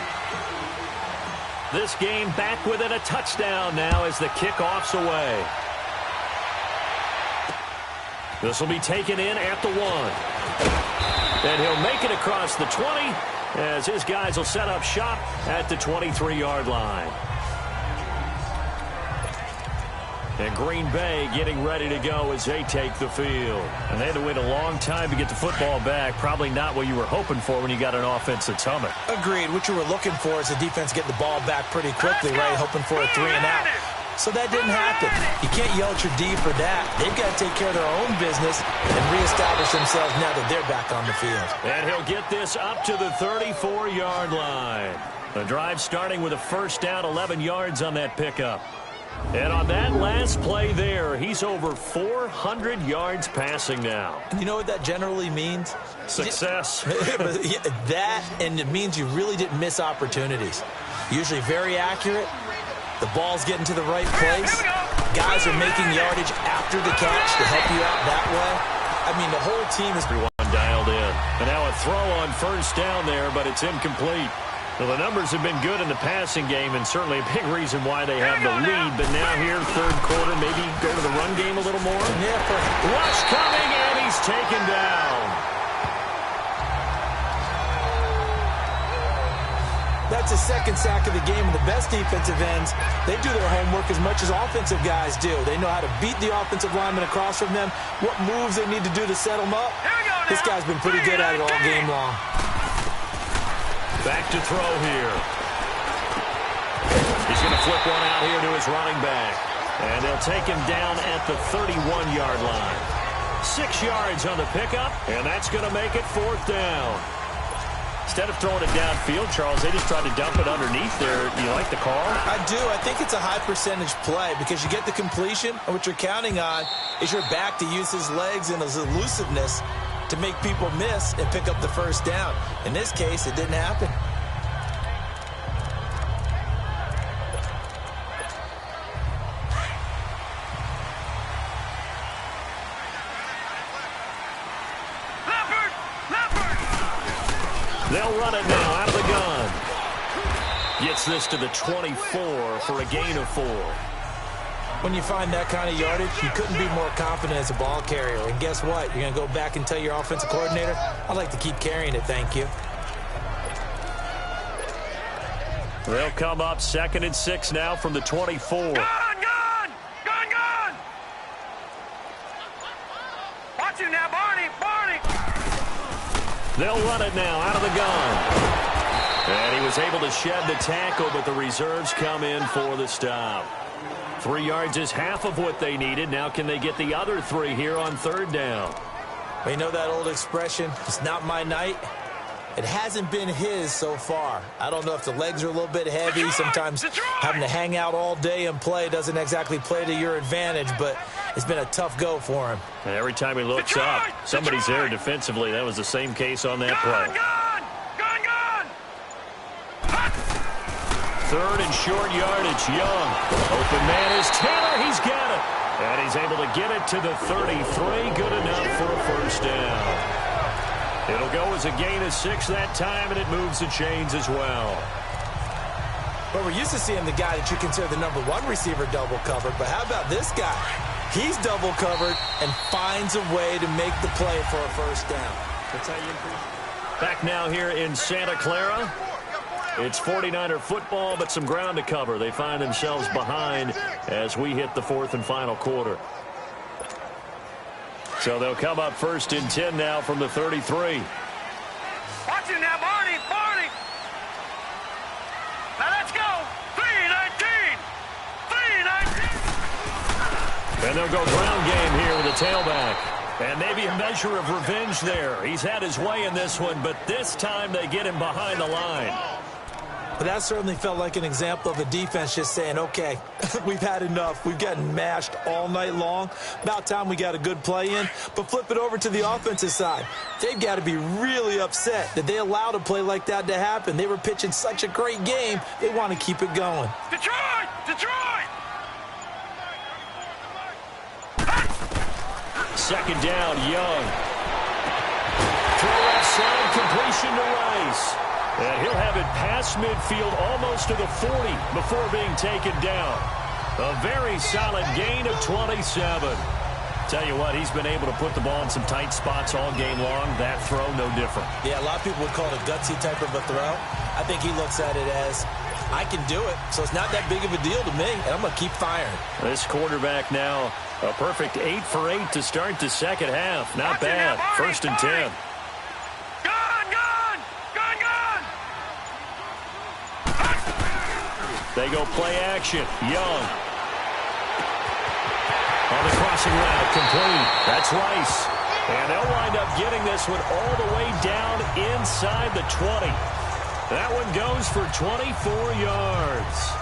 This game back within a touchdown now as the kickoff's away. This will be taken in at the 1. And he'll make it across the 20 as his guys will set up shop at the 23-yard line. And Green Bay getting ready to go as they take the field. And they had to wait a long time to get the football back. Probably not what you were hoping for when you got an offense that's humming. Agreed. What you were looking for is the defense getting the ball back pretty quickly, right? Hoping for a 3 and out. So that didn't happen. You can't yell at your D for that. They've got to take care of their own business and reestablish themselves now that they're back on the field. And he'll get this up to the 34-yard line. The drive starting with a first down, 11 yards on that pickup. And on that last play there, he's over 400 yards passing now. And you know what that generally means? Success. That, and it means you really didn't miss opportunities. Usually very accurate. The ball's getting to the right place. Guys are making yardage after the catch to help you out that way. I mean, the whole team is dialed in. And now a throw on first down there, but it's incomplete. Well, the numbers have been good in the passing game, and certainly a big reason why they have the lead. But now here, 3rd quarter, maybe go to the run game a little more. Yeah, rush coming, and he's taken down. That's a 2nd sack of the game. And the best defensive ends, they do their homework as much as offensive guys do. They know how to beat the offensive lineman across from them, what moves they need to do to set them up. This guy's been pretty good at it all game long. Back to throw here. He's going to flip one out here to his running back. And they'll take him down at the 31-yard line. 6 yards on the pickup, and that's going to make it 4th down. Instead of throwing it downfield, Charles, they just tried to dump it underneath there. Do you like the call? I do. I think it's a high-percentage play because you get the completion, and what you're counting on is your back to use his legs and his elusiveness to make people miss and pick up the first down. In this case, it didn't happen. They'll run it now out of the gun. Gets this to the 24 for a gain of 4. When you find that kind of yardage, you couldn't be more confident as a ball carrier. And guess what? You're going to go back and tell your offensive coordinator, I'd like to keep carrying it, thank you. They'll come up 2nd and 6 now from the 24. Gun! Watch you now, Barney! They'll run it now out of the gun. And he was able to shed the tackle, but the reserves come in for the stop. 3 yards is half of what they needed. Now can they get the other 3 here on 3rd down? Well, you know that old expression, it's not my night? It hasn't been his so far. I don't know if the legs are a little bit heavy. Sometimes having to hang out all day and play doesn't exactly play to your advantage, but it's been a tough go for him. And every time he looks up, somebody's there defensively. That was the same case on that play. Gun! 3rd and short yardage, Young. Open man is Taylor. He's got it. And he's able to get it to the 33. Good enough for a first down. It'll go as a gain of 6 that time, and it moves the chains as well. Well, we're used to seeing the guy that you consider the #1 receiver double covered, but how about this guy? He's double covered and finds a way to make the play for a first down. That's how you increase. Back now here in Santa Clara. It's 49er football, but some ground to cover. They find themselves behind as we hit the 4th and final quarter. So they'll come up 1st and 10 now from the 33. Watch you now, Barney! Now let's go! 3-19! And they'll go ground game here with a tailback. And maybe a measure of revenge there. He's had his way in this one, but this time they get him behind the line. But that certainly felt like an example of a defense just saying, okay, we've had enough. We've gotten mashed all night long. About time we got a good play in. But flip it over to the offensive side. They've got to be really upset that they allowed a play like that to happen. They were pitching such a great game. They want to keep it going. Detroit! 2nd down, Young. Throw left side, completion to Rice. And he'll have it past midfield almost to the 40 before being taken down. A very solid gain of 27. Tell you what, he's been able to put the ball in some tight spots all game long. That throw, no different. Yeah, a lot of people would call it a gutsy type of a throw. I think he looks at it as, I can do it, so it's not that big of a deal to me, and I'm going to keep firing. This quarterback now, a perfect 8 for 8 to start the second half. Not bad. 1st and 10. They go play action. Young. On the crossing route, complete. That's Rice. And they'll wind up getting this one all the way down inside the 20. That one goes for 24 yards.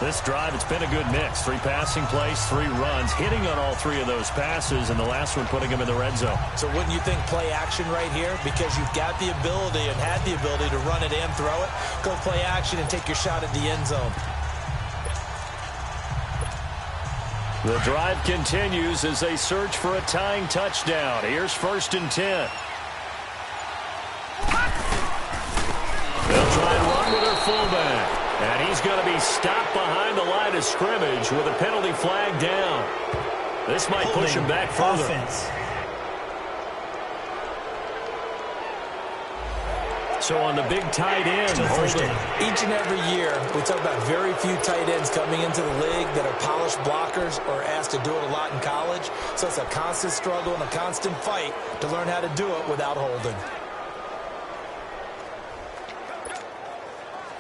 This drive, it's been a good mix. 3 passing plays, 3 runs, hitting on all 3 of those passes, and the last one putting them in the red zone. So wouldn't you think play action right here? Because you've got the ability and had the ability to run it and throw it. Go play action and take your shot at the end zone. The drive continues as they search for a tying touchdown. Here's 1st and 10. They'll try and run with their fullback. And he's going to be stopped behind the line of scrimmage with a penalty flag down. This might push him back further. Offense. So on the big tight end, each and every year, we talk about very few tight ends coming into the league that are polished blockers or asked to do it a lot in college. So it's a constant struggle and a constant fight to learn how to do it without holding.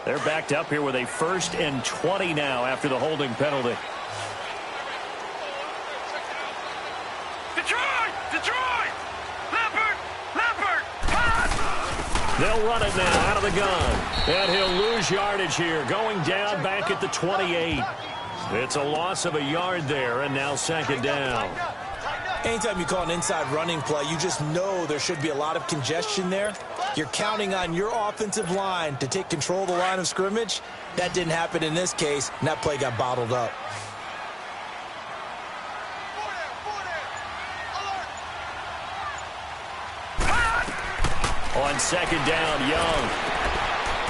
They're backed up here with a 1st and 20 now after the holding penalty. Detroit! Leopard! They'll run it now out of the gun. And he'll lose yardage here, going down back at the 28. It's a loss of a yard there, and now 2nd down. Anytime you call an inside running play, you just know there should be a lot of congestion there. You're counting on your offensive line to take control of the line of scrimmage. That didn't happen in this case, and that play got bottled up. On 2nd down, Young.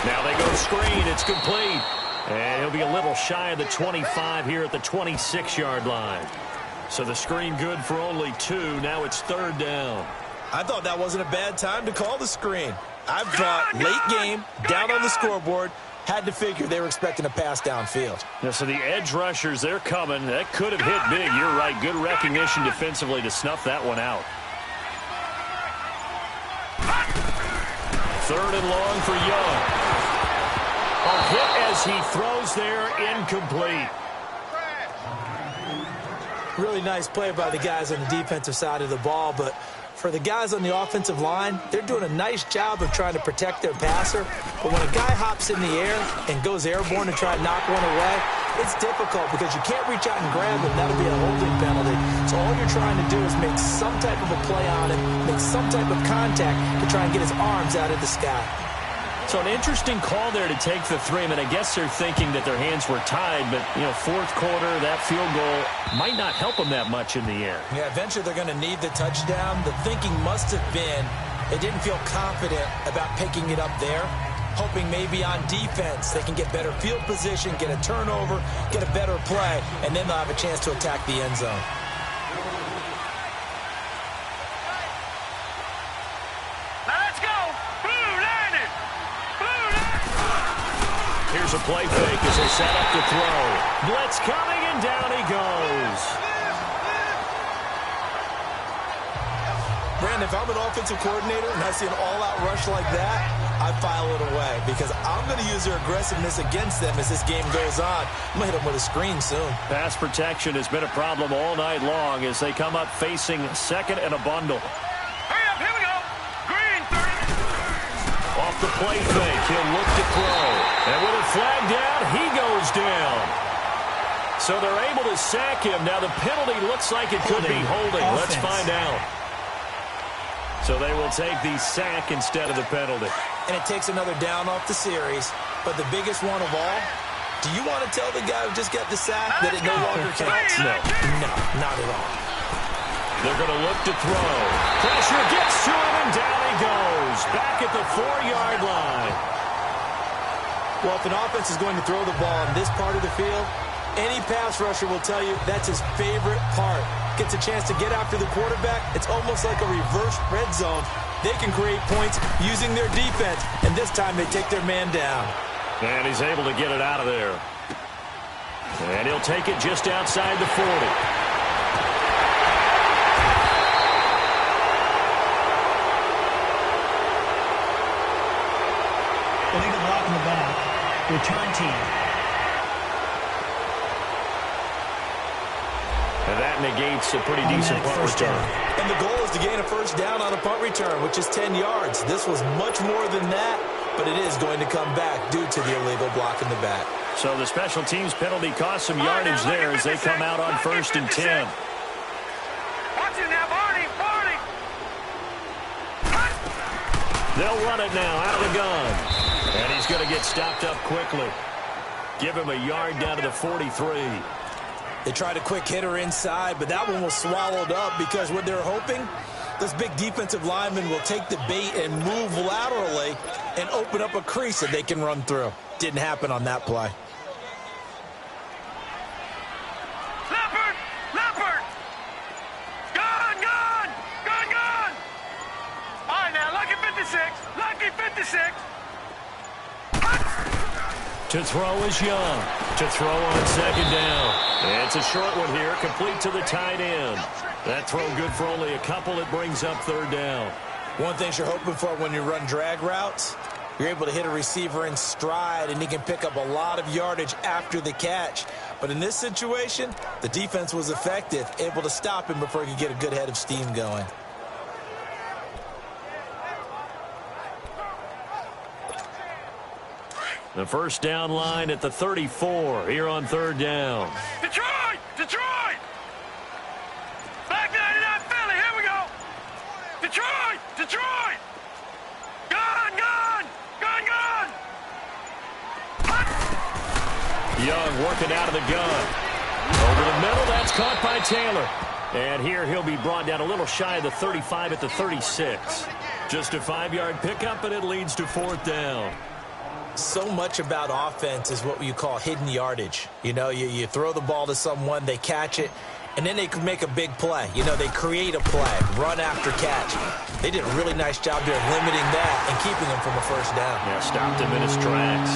Now they go screen. It's complete. And he'll be a little shy of the 25 here at the 26-yard line. So the screen good for only 2. Now it's 3rd down. I thought that wasn't a bad time to call the screen. I thought late game, down on the scoreboard, had to figure they were expecting a pass downfield. Yeah, so the edge rushers, they're coming. That could have hit big. You're right. Good recognition defensively to snuff that one out. 3rd and long for Young. A hit as he throws there, incomplete. Really nice play by the guys on the defensive side of the ball, but for the guys on the offensive line, they're doing a nice job of trying to protect their passer. But when a guy hops in the air and goes airborne to try and knock one away, it's difficult because you can't reach out and grab him. That'll be a holding penalty. So all you're trying to do is make some type of a play on him, make some type of contact to try and get his arms out of the sky. So an interesting call there to take the 3. I mean, I guess they're thinking that their hands were tied, but, 4th quarter, that field goal might not help them that much in the air. Yeah, eventually they're going to need the touchdown. The thinking must have been they didn't feel confident about picking it up there, hoping maybe on defense they can get better field position, get a turnover, get a better play, and then they'll have a chance to attack the end zone. Here's a play fake as they set up to throw. Blitz coming, and down he goes. Brandon, if I'm an offensive coordinator and I see an all-out rush like that, I file it away because I'm going to use their aggressiveness against them as this game goes on. I'm going to hit them with a screen soon. Pass protection has been a problem all night long as they come up facing 2nd and a bundle. Hurry up, here we go. Green, 30. Off the play fake, he'll look to throw. And with a flag down, he goes down. So they're able to sack him. Now the penalty looks like it could be holding. Let's find out. So they will take the sack instead of the penalty. And it takes another down off the series. But the biggest one of all, do you want to tell the guy who just got the sack that it no longer counts? No. No, not at all. They're going to look to throw. Pressure gets to him, and down he goes. Back at the 4-yard line. Well, if an offense is going to throw the ball in this part of the field, any pass rusher will tell you that's his favorite part. Gets a chance to get after the quarterback. It's almost like a reverse red zone. They can create points using their defense, and this time they take their man down. And he's able to get it out of there. And he'll take it just outside the 40. Illegal block in the back. Return team. And that negates a pretty decent punt return. And the goal is to gain a first down on a punt return, which is 10 yards. This was much more than that, but it is going to come back due to the illegal block in the back. So the special teams penalty cost some yardage there as they come out on 1st and 10. Watch it now, Barney. They'll run it now out of the gun. And he's going to get stopped up quickly. Give him a yard down to the 43. They tried a quick hitter inside, but that one was swallowed up because what they're hoping, those big defensive linemen will take the bait and move laterally and open up a crease that they can run through. Didn't happen on that play. Leopard! Gun! All right, now, lucky 56. To throw is Young. To throw on 2nd down. It's a short one here, complete to the tight end. That throw good for only a couple. It brings up 3rd down. One thing you're hoping for when you run drag routes, You're able to hit a receiver in stride, and he can pick up a lot of yardage after the catch. But in this situation, the defense was effective, able to stop him before he could get a good head of steam going. The first down line at the 34 here on third down. Detroit! Detroit! Back 99 Philly, here we go! Detroit! Detroit! Gun! Gun! Gun! Gun! Young working out of the gun. Over the middle, that's caught by Taylor. And here he'll be brought down a little shy of the 35 at the 36. Just a 5-yard pickup, and it leads to fourth down. So much about offense is what you call hidden yardage. You know, you throw the ball to someone, they catch it, and then they can make a big play. You know, they create a play, run after catch. They did a really nice job there limiting that and keeping him from a first down. Yeah, stopped him in his tracks.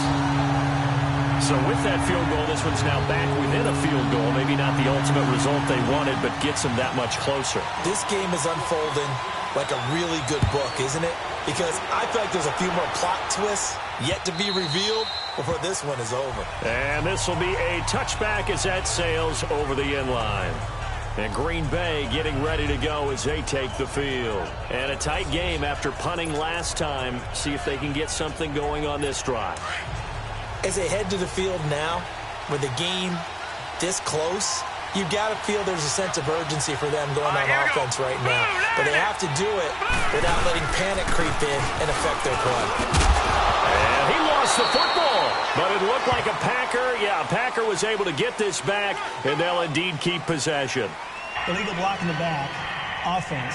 So with that field goal, this one's now back within a field goal. Maybe not the ultimate result they wanted, but gets them that much closer. This game is unfolding like a really good book, isn't it? Because I feel like there's a few more plot twists yet to be revealed before this one is over. And this will be a touchback as that sails over the end line. And Green Bay getting ready to go as they take the field. And a tight game after punting last time. See if they can get something going on this drive. As they head to the field now, with the game this close, you've got to feel there's a sense of urgency for them going on offense right now. But they have to do it without letting panic creep in and affect their play. And he lost the football, but it looked like a Packer. Yeah, a Packer was able to get this back, and they'll indeed keep possession. Illegal block in the back. Offense.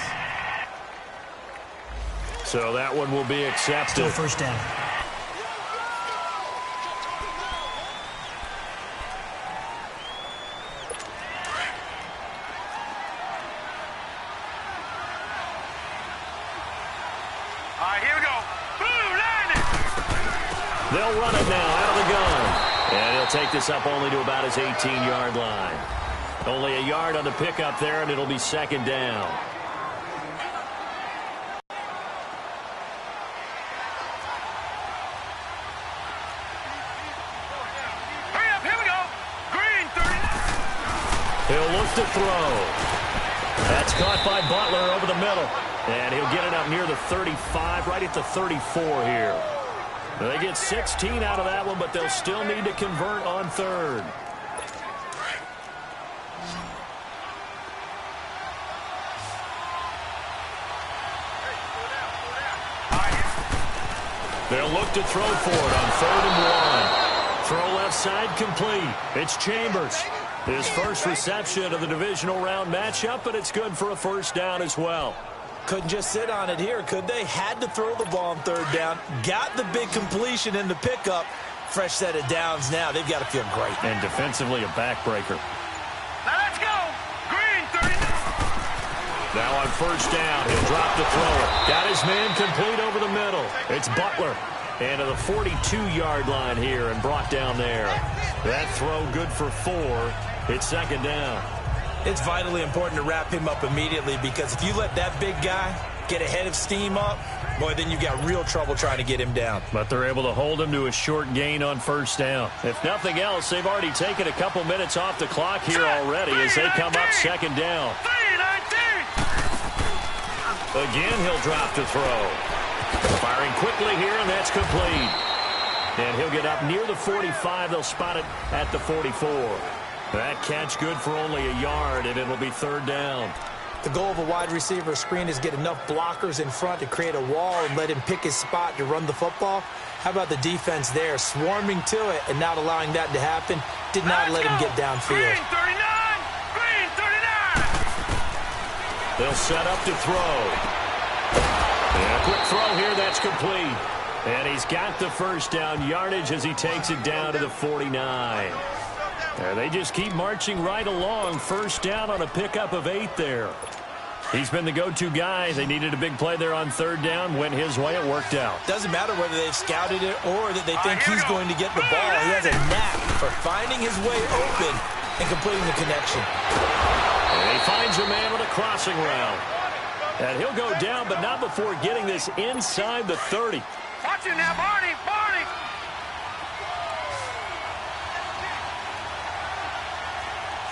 So that one will be accepted. Still first down. They'll run it now out of the gun. And he'll take this up only to about his 18-yard line. Only a yard on the pickup there, and it'll be second down. Hurry up, here we go. Green, 30. He'll look to throw. That's caught by Butler over the middle. And he'll get it up near the 35, right at the 34 here. They get 16 out of that one, but they'll still need to convert on third. They'll look to throw for it on 3rd and 1. Throw left side complete. It's Chambers. His first reception of the divisional round matchup, but it's good for a first down as well. Couldn't just sit on it here, could they? Had to throw the ball on 3rd down. Got the big completion in the pickup. Fresh set of downs now. They've got to feel great. And defensively, a backbreaker. Now let's go. Green, 30. Now on first down, he'll drop to throw it. Got his man complete over the middle. It's Butler. And to the 42-yard line here and brought down there. That throw good for 4. It's second down. It's vitally important to wrap him up immediately, because if you let that big guy get a head of steam up, boy, then you've got real trouble trying to get him down. But they're able to hold him to a short gain on first down. If nothing else, they've already taken a couple minutes off the clock here already as they come up second down. 3-19. Again, he'll drop to throw. Firing quickly here, and that's complete. And he'll get up near the 45. They'll spot it at the 44. That catch good for only a yard, and it'll be third down. The goal of a wide receiver screen is get enough blockers in front to create a wall and let him pick his spot to run the football. How about the defense there, swarming to it and not allowing that to happen? Did not let him get downfield. Green, 39. Green, 39. They'll set up to throw. And a quick throw here, that's complete. And he's got the first down yardage as he takes it down to the 49. And they just keep marching right along. First down on a pickup of 8 there. He's been the go-to guy. They needed a big play there on third down. Went his way. It worked out. Doesn't matter whether they've scouted it or that they think he's going to get the ball. He has a knack for finding his way open and completing the connection. And he finds a man with a crossing route. And he'll go down, but not before getting this inside the 30. Watch it now, Barney. Barney.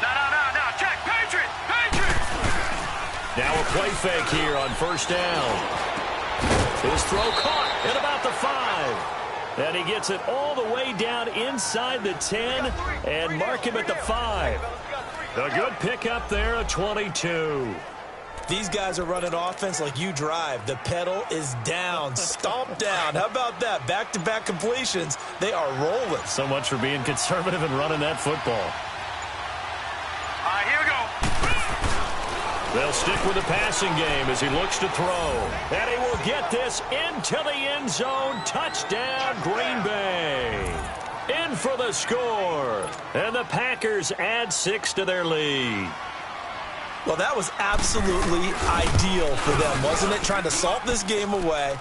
No. Check. Patriot. Patriot. Now a play fake here on first down. His throw caught at about the 5. And he gets it all the way down inside the 10 and mark him at the 5. A good pickup there at 22. These guys are running offense like you drive. The pedal is down, stomp down. How about that? Back-to-back completions. They are rolling. So much for being conservative and running that football. All right, here we go. They'll stick with the passing game as he looks to throw. And he will get this into the end zone. Touchdown, Green Bay. In for the score. And the Packers add 6 to their lead. Well, that was absolutely ideal for them, wasn't it? Trying to salt this game away.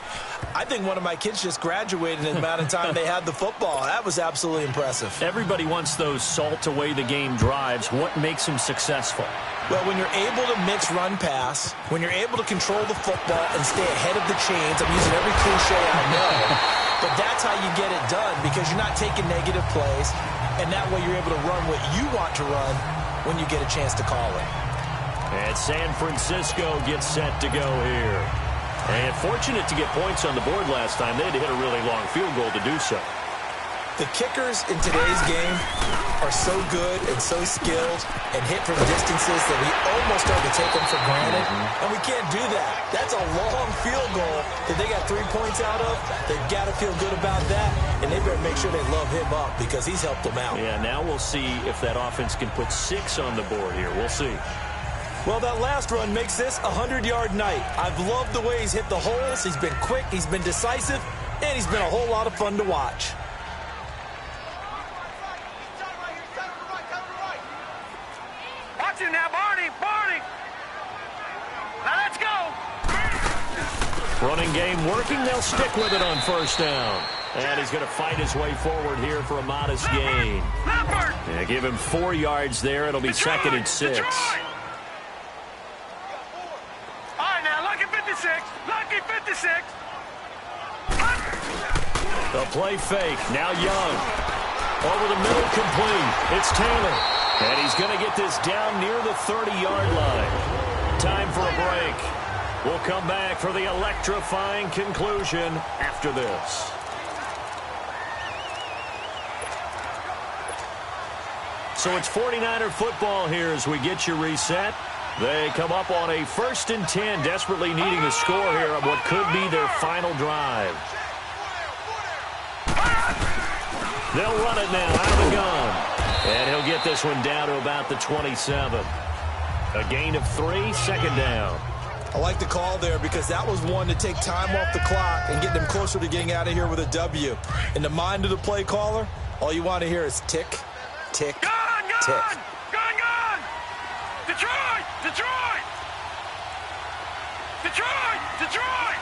I think one of my kids just graduated in the amount of time they had the football. That was absolutely impressive. Everybody wants those salt-away-the-game drives. What makes them successful? Well, when you're able to mix run-pass, when you're able to control the football and stay ahead of the chains, I'm using every cliche I know, but that's how you get it done because you're not taking negative plays, and that way you're able to run what you want to run when you get a chance to call it. And San Francisco gets set to go here. And fortunate to get points on the board last time. They had to hit a really long field goal to do so. The kickers in today's game are so good and so skilled and hit from distances that we almost start to take them for granted. And we can't do that. That's a long field goal that they got 3 points out of. They've got to feel good about that. And they better make sure they love him up because he's helped them out. Yeah, now we'll see if that offense can put 6 on the board here. We'll see. Well, that last run makes this a 100-yard night. I've loved the way he's hit the holes. He's been quick, he's been decisive, and he's been a whole lot of fun to watch. Watch him now, Barney. Barney. Now let's go. Running game working. They'll stick with it on first down. And he's going to fight his way forward here for a modest gain. Yeah, give him 4 yards there. It'll be second and 6. Lucky 56. The play fake. Now Young. Over the middle, complete. It's Taylor. And he's going to get this down near the 30-yard line. Time for a break. We'll come back for the electrifying conclusion after this. So it's 49er football here as we get you reset. They come up on a 1st and 10, desperately needing a score here on what could be their final drive. They'll run it now out of the gun. And he'll get this one down to about the 27. A gain of 3, 2nd down. I like the call there because that was one to take time off the clock and get them closer to getting out of here with a W. In the mind of the play caller, all you want to hear is tick, tick, tick. Detroit! Detroit! Detroit! Detroit!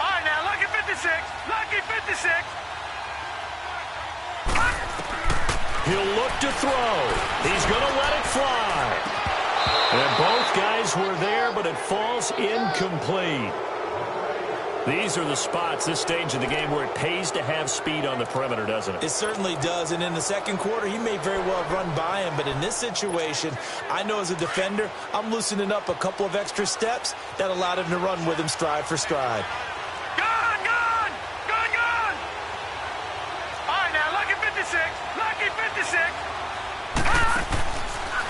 All right, now, lucky 56. Lucky 56. He'll look to throw. He's going to let it fly. And both guys were there, but it falls incomplete. These are the spots, this stage of the game, where it pays to have speed on the perimeter, doesn't it? It certainly does, and in the second quarter, he may very well have run by him, but in this situation, I know as a defender, I'm loosening up a couple of extra steps that allowed him to run with him stride for stride. Gun! Gun! Gun! Gun! All right, now, lucky 56. Lucky 56.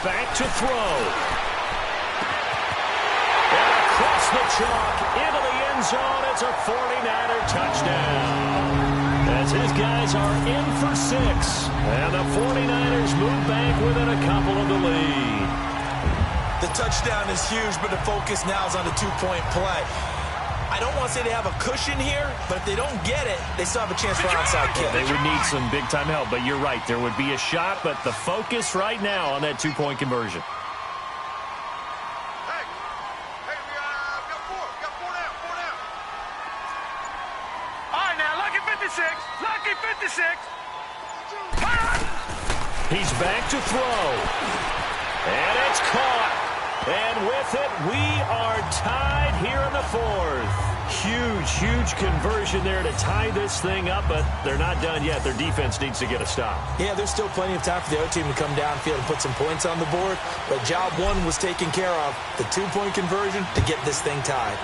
Back to throw. And across the chalk, into the end zone, it's a 49er touchdown. As his guys are in for 6. And the 49ers move back within a couple of the lead. The touchdown is huge, but the focus now is on the 2-point play. I don't want to say they have a cushion here, but if they don't get it, they still have a chance for an onside kick. They would need some big-time help, but you're right. There would be a shot, but the focus right now on that 2-point conversion. Lucky 56. He's back to throw. And it's caught. And with it, we are tied here in the 4th. Huge conversion there to tie this thing up, but they're not done yet. Their defense needs to get a stop. Yeah, there's still plenty of time for the other team to come downfield and put some points on the board, but job one was taken care of, the two-point conversion to get this thing tied.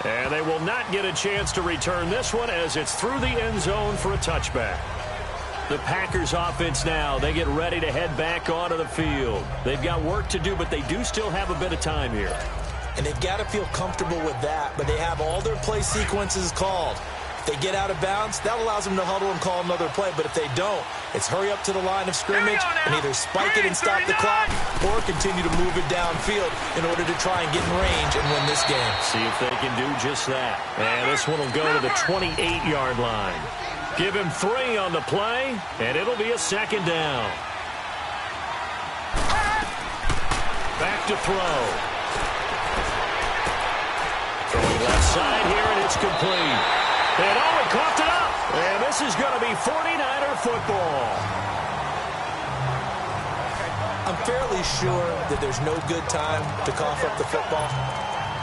And they will not get a chance to return this one as it's through the end zone for a touchback. The Packers offense now, they get ready to head back onto the field. They've got work to do, but they do still have a bit of time here. And they've got to feel comfortable with that, but they have all their play sequences called. If they get out of bounds, that allows them to huddle and call another play, but if they don't, it's hurry up to the line of scrimmage and either spike it and stop the clock or continue to move it downfield in order to try and get in range and win this game. See if they can do just that. And this one will go to the 28-yard line. Give him 3 on the play, and it'll be a second down. Back to throw. Throwing left side here, and it's complete. And he coughed it up. And this is going to be 49er football. I'm fairly sure that there's no good time to cough up the football.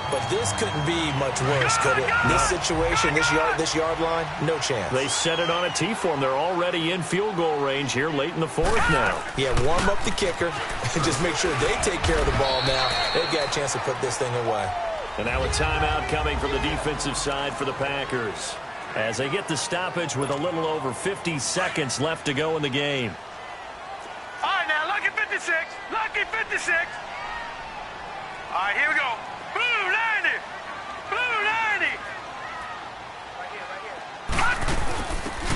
But this couldn't be much worse, could it? This situation, this yard line, no chance. They set it on a T for them. They're already in field goal range here late in the fourth now. Yeah, warm up the kicker and just make sure they take care of the ball now. They've got a chance to put this thing away. And now a timeout coming from the defensive side for the Packers as they get the stoppage with a little over 50 seconds left to go in the game. All right, now, lucky 56. Lucky 56. All right, here we go. Blue 90. Blue 90.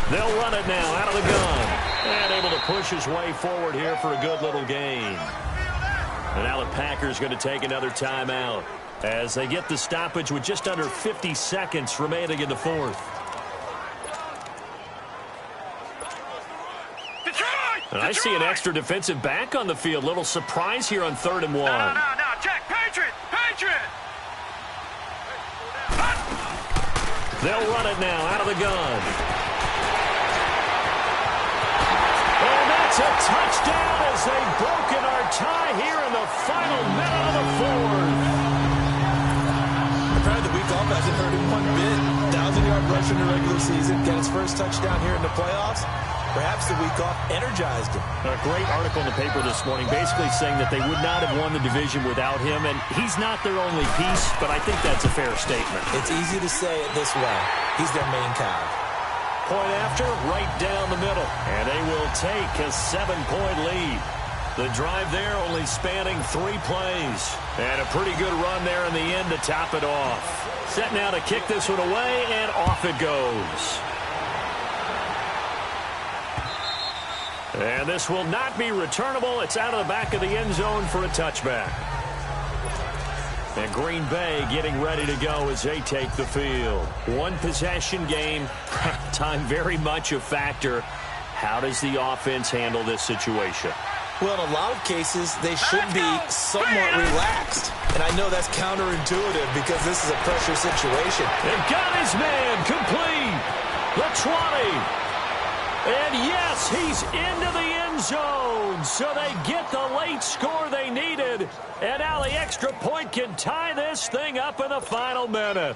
They'll run it now out of the gun. And able to push his way forward here for a good little gain. And now the Packers going to take another timeout as they get the stoppage with just under 50 seconds remaining in the fourth. And I see an extra defensive back on the field. Little surprise here on 3rd and 1. No, check. Patriot. They'll run it now out of the gun. And that's a touchdown as they've broken our tie here in the final minute of the fourth. Apparently the week off hasn't hurt him one bit. 1,000-yard rush in the regular season. Got his first touchdown here in the playoffs. Perhaps the week off energized him. A great article in the paper this morning basically saying that they would not have won the division without him, and he's not their only piece, but I think that's a fair statement. It's easy to say it this way. He's their main cog. Point after, right down the middle, and they will take a 7-point lead. The drive there only spanning 3 plays, and a pretty good run there in the end to top it off. Set now to kick this one away, and off it goes. And this will not be returnable. It's out of the back of the end zone for a touchback. And Green Bay getting ready to go as they take the field. One possession game. Time very much a factor. How does the offense handle this situation? Well, in a lot of cases, they should be somewhat relaxed. And I know that's counterintuitive because this is a pressure situation. And got his man complete. The 20. And yes, he's into the end zone. So they get the late score they needed. And now the extra point can tie this thing up in the final minute.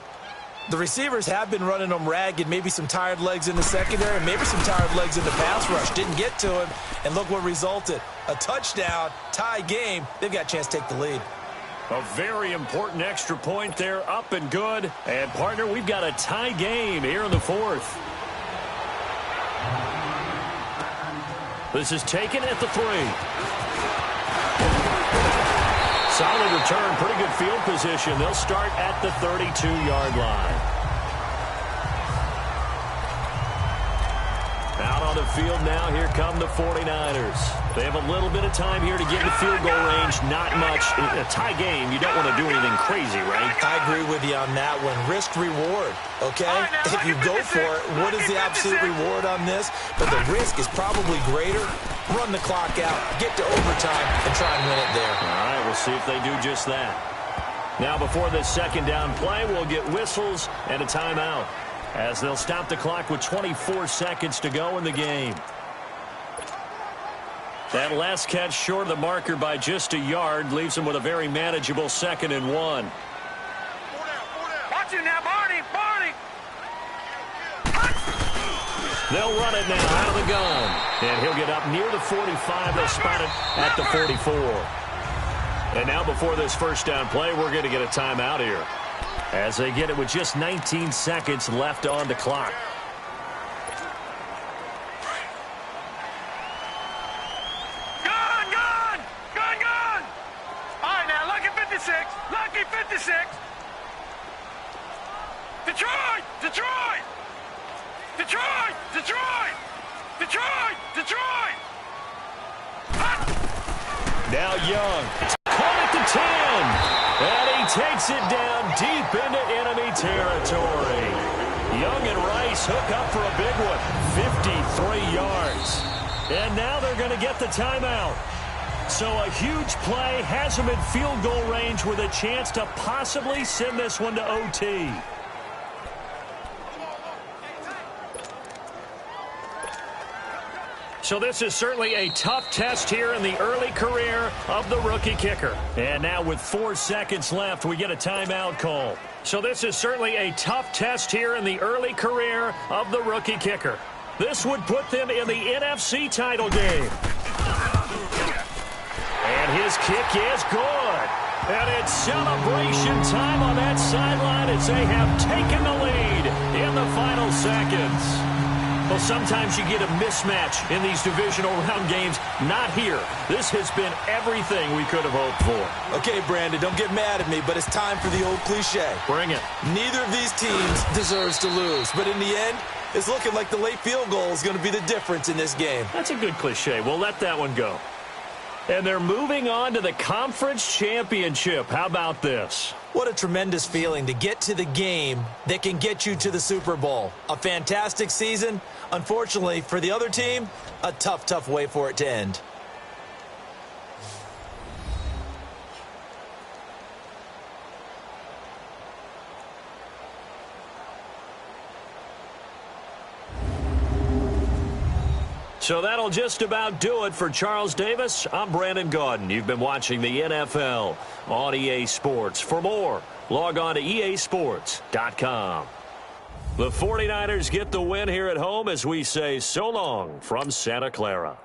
The receivers have been running them ragged. Maybe some tired legs in the secondary, maybe some tired legs in the pass rush. Didn't get to him. And look what resulted. A touchdown, tie game. They've got a chance to take the lead. A very important extra point there, up and good. And, partner, we've got a tie game here in the fourth. This is taken at the 3. Solid return, pretty good field position. They'll start at the 32-yard line. Out on the field now, here come the 49ers. They have a little bit of time here to get in the field goal range, not much. In a tie game, you don't want to do anything crazy, right? I agree with you on that one. Risk-reward, okay? If you go for it, what is the absolute reward on this? But the risk is probably greater. Run the clock out, get to overtime, and try and win it there. All right, we'll see if they do just that. Now, before this second down play, we'll get whistles and a timeout, as they'll stop the clock with 24 seconds to go in the game. That last catch short of the marker by just a yard leaves him with a very manageable 2nd and 1. Watch it now, Barney. Barney. They'll run it now out of the gun. And he'll get up near the 45. They'll spot it at the 44. And now before this first down play, we're going to get a timeout here, as they get it with just 19 seconds left on the clock. Gun, gun. Gun, gun. All right, now, lucky 56. Lucky 56. Detroit. Detroit. Detroit. Detroit. Detroit. Detroit. Now Young. Caught at the 10. And he takes it down deep into enemy territory. Young and Rice hook up for a big one. 53 yards. And now they're going to get the timeout. So a huge play has them in field goal range with a chance to possibly send this one to OT. So this is certainly a tough test here in the early career of the rookie kicker. And now with 4 seconds left, we get a timeout call. So this is certainly a tough test here in the early career of the rookie kicker. This would put them in the NFC title game. And his kick is good. And it's celebration time on that sideline as they have taken the lead in the final seconds. Well, sometimes you get a mismatch in these divisional round games. Not here. This has been everything we could have hoped for. Okay, Brandon, don't get mad at me, but it's time for the old cliche. Bring it. Neither of these teams deserves to lose, but in the end, it's looking like the late field goal is going to be the difference in this game. That's a good cliche. We'll let that one go. And they're moving on to the conference championship. How about this? What a tremendous feeling to get to the game that can get you to the Super Bowl. A fantastic season. Unfortunately, for the other team, a tough, tough way for it to end. So that'll just about do it for Charles Davis. I'm Brandon Gaudin. You've been watching the NFL on EA Sports. For more, log on to easports.com. The 49ers get the win here at home as we say so long from Santa Clara.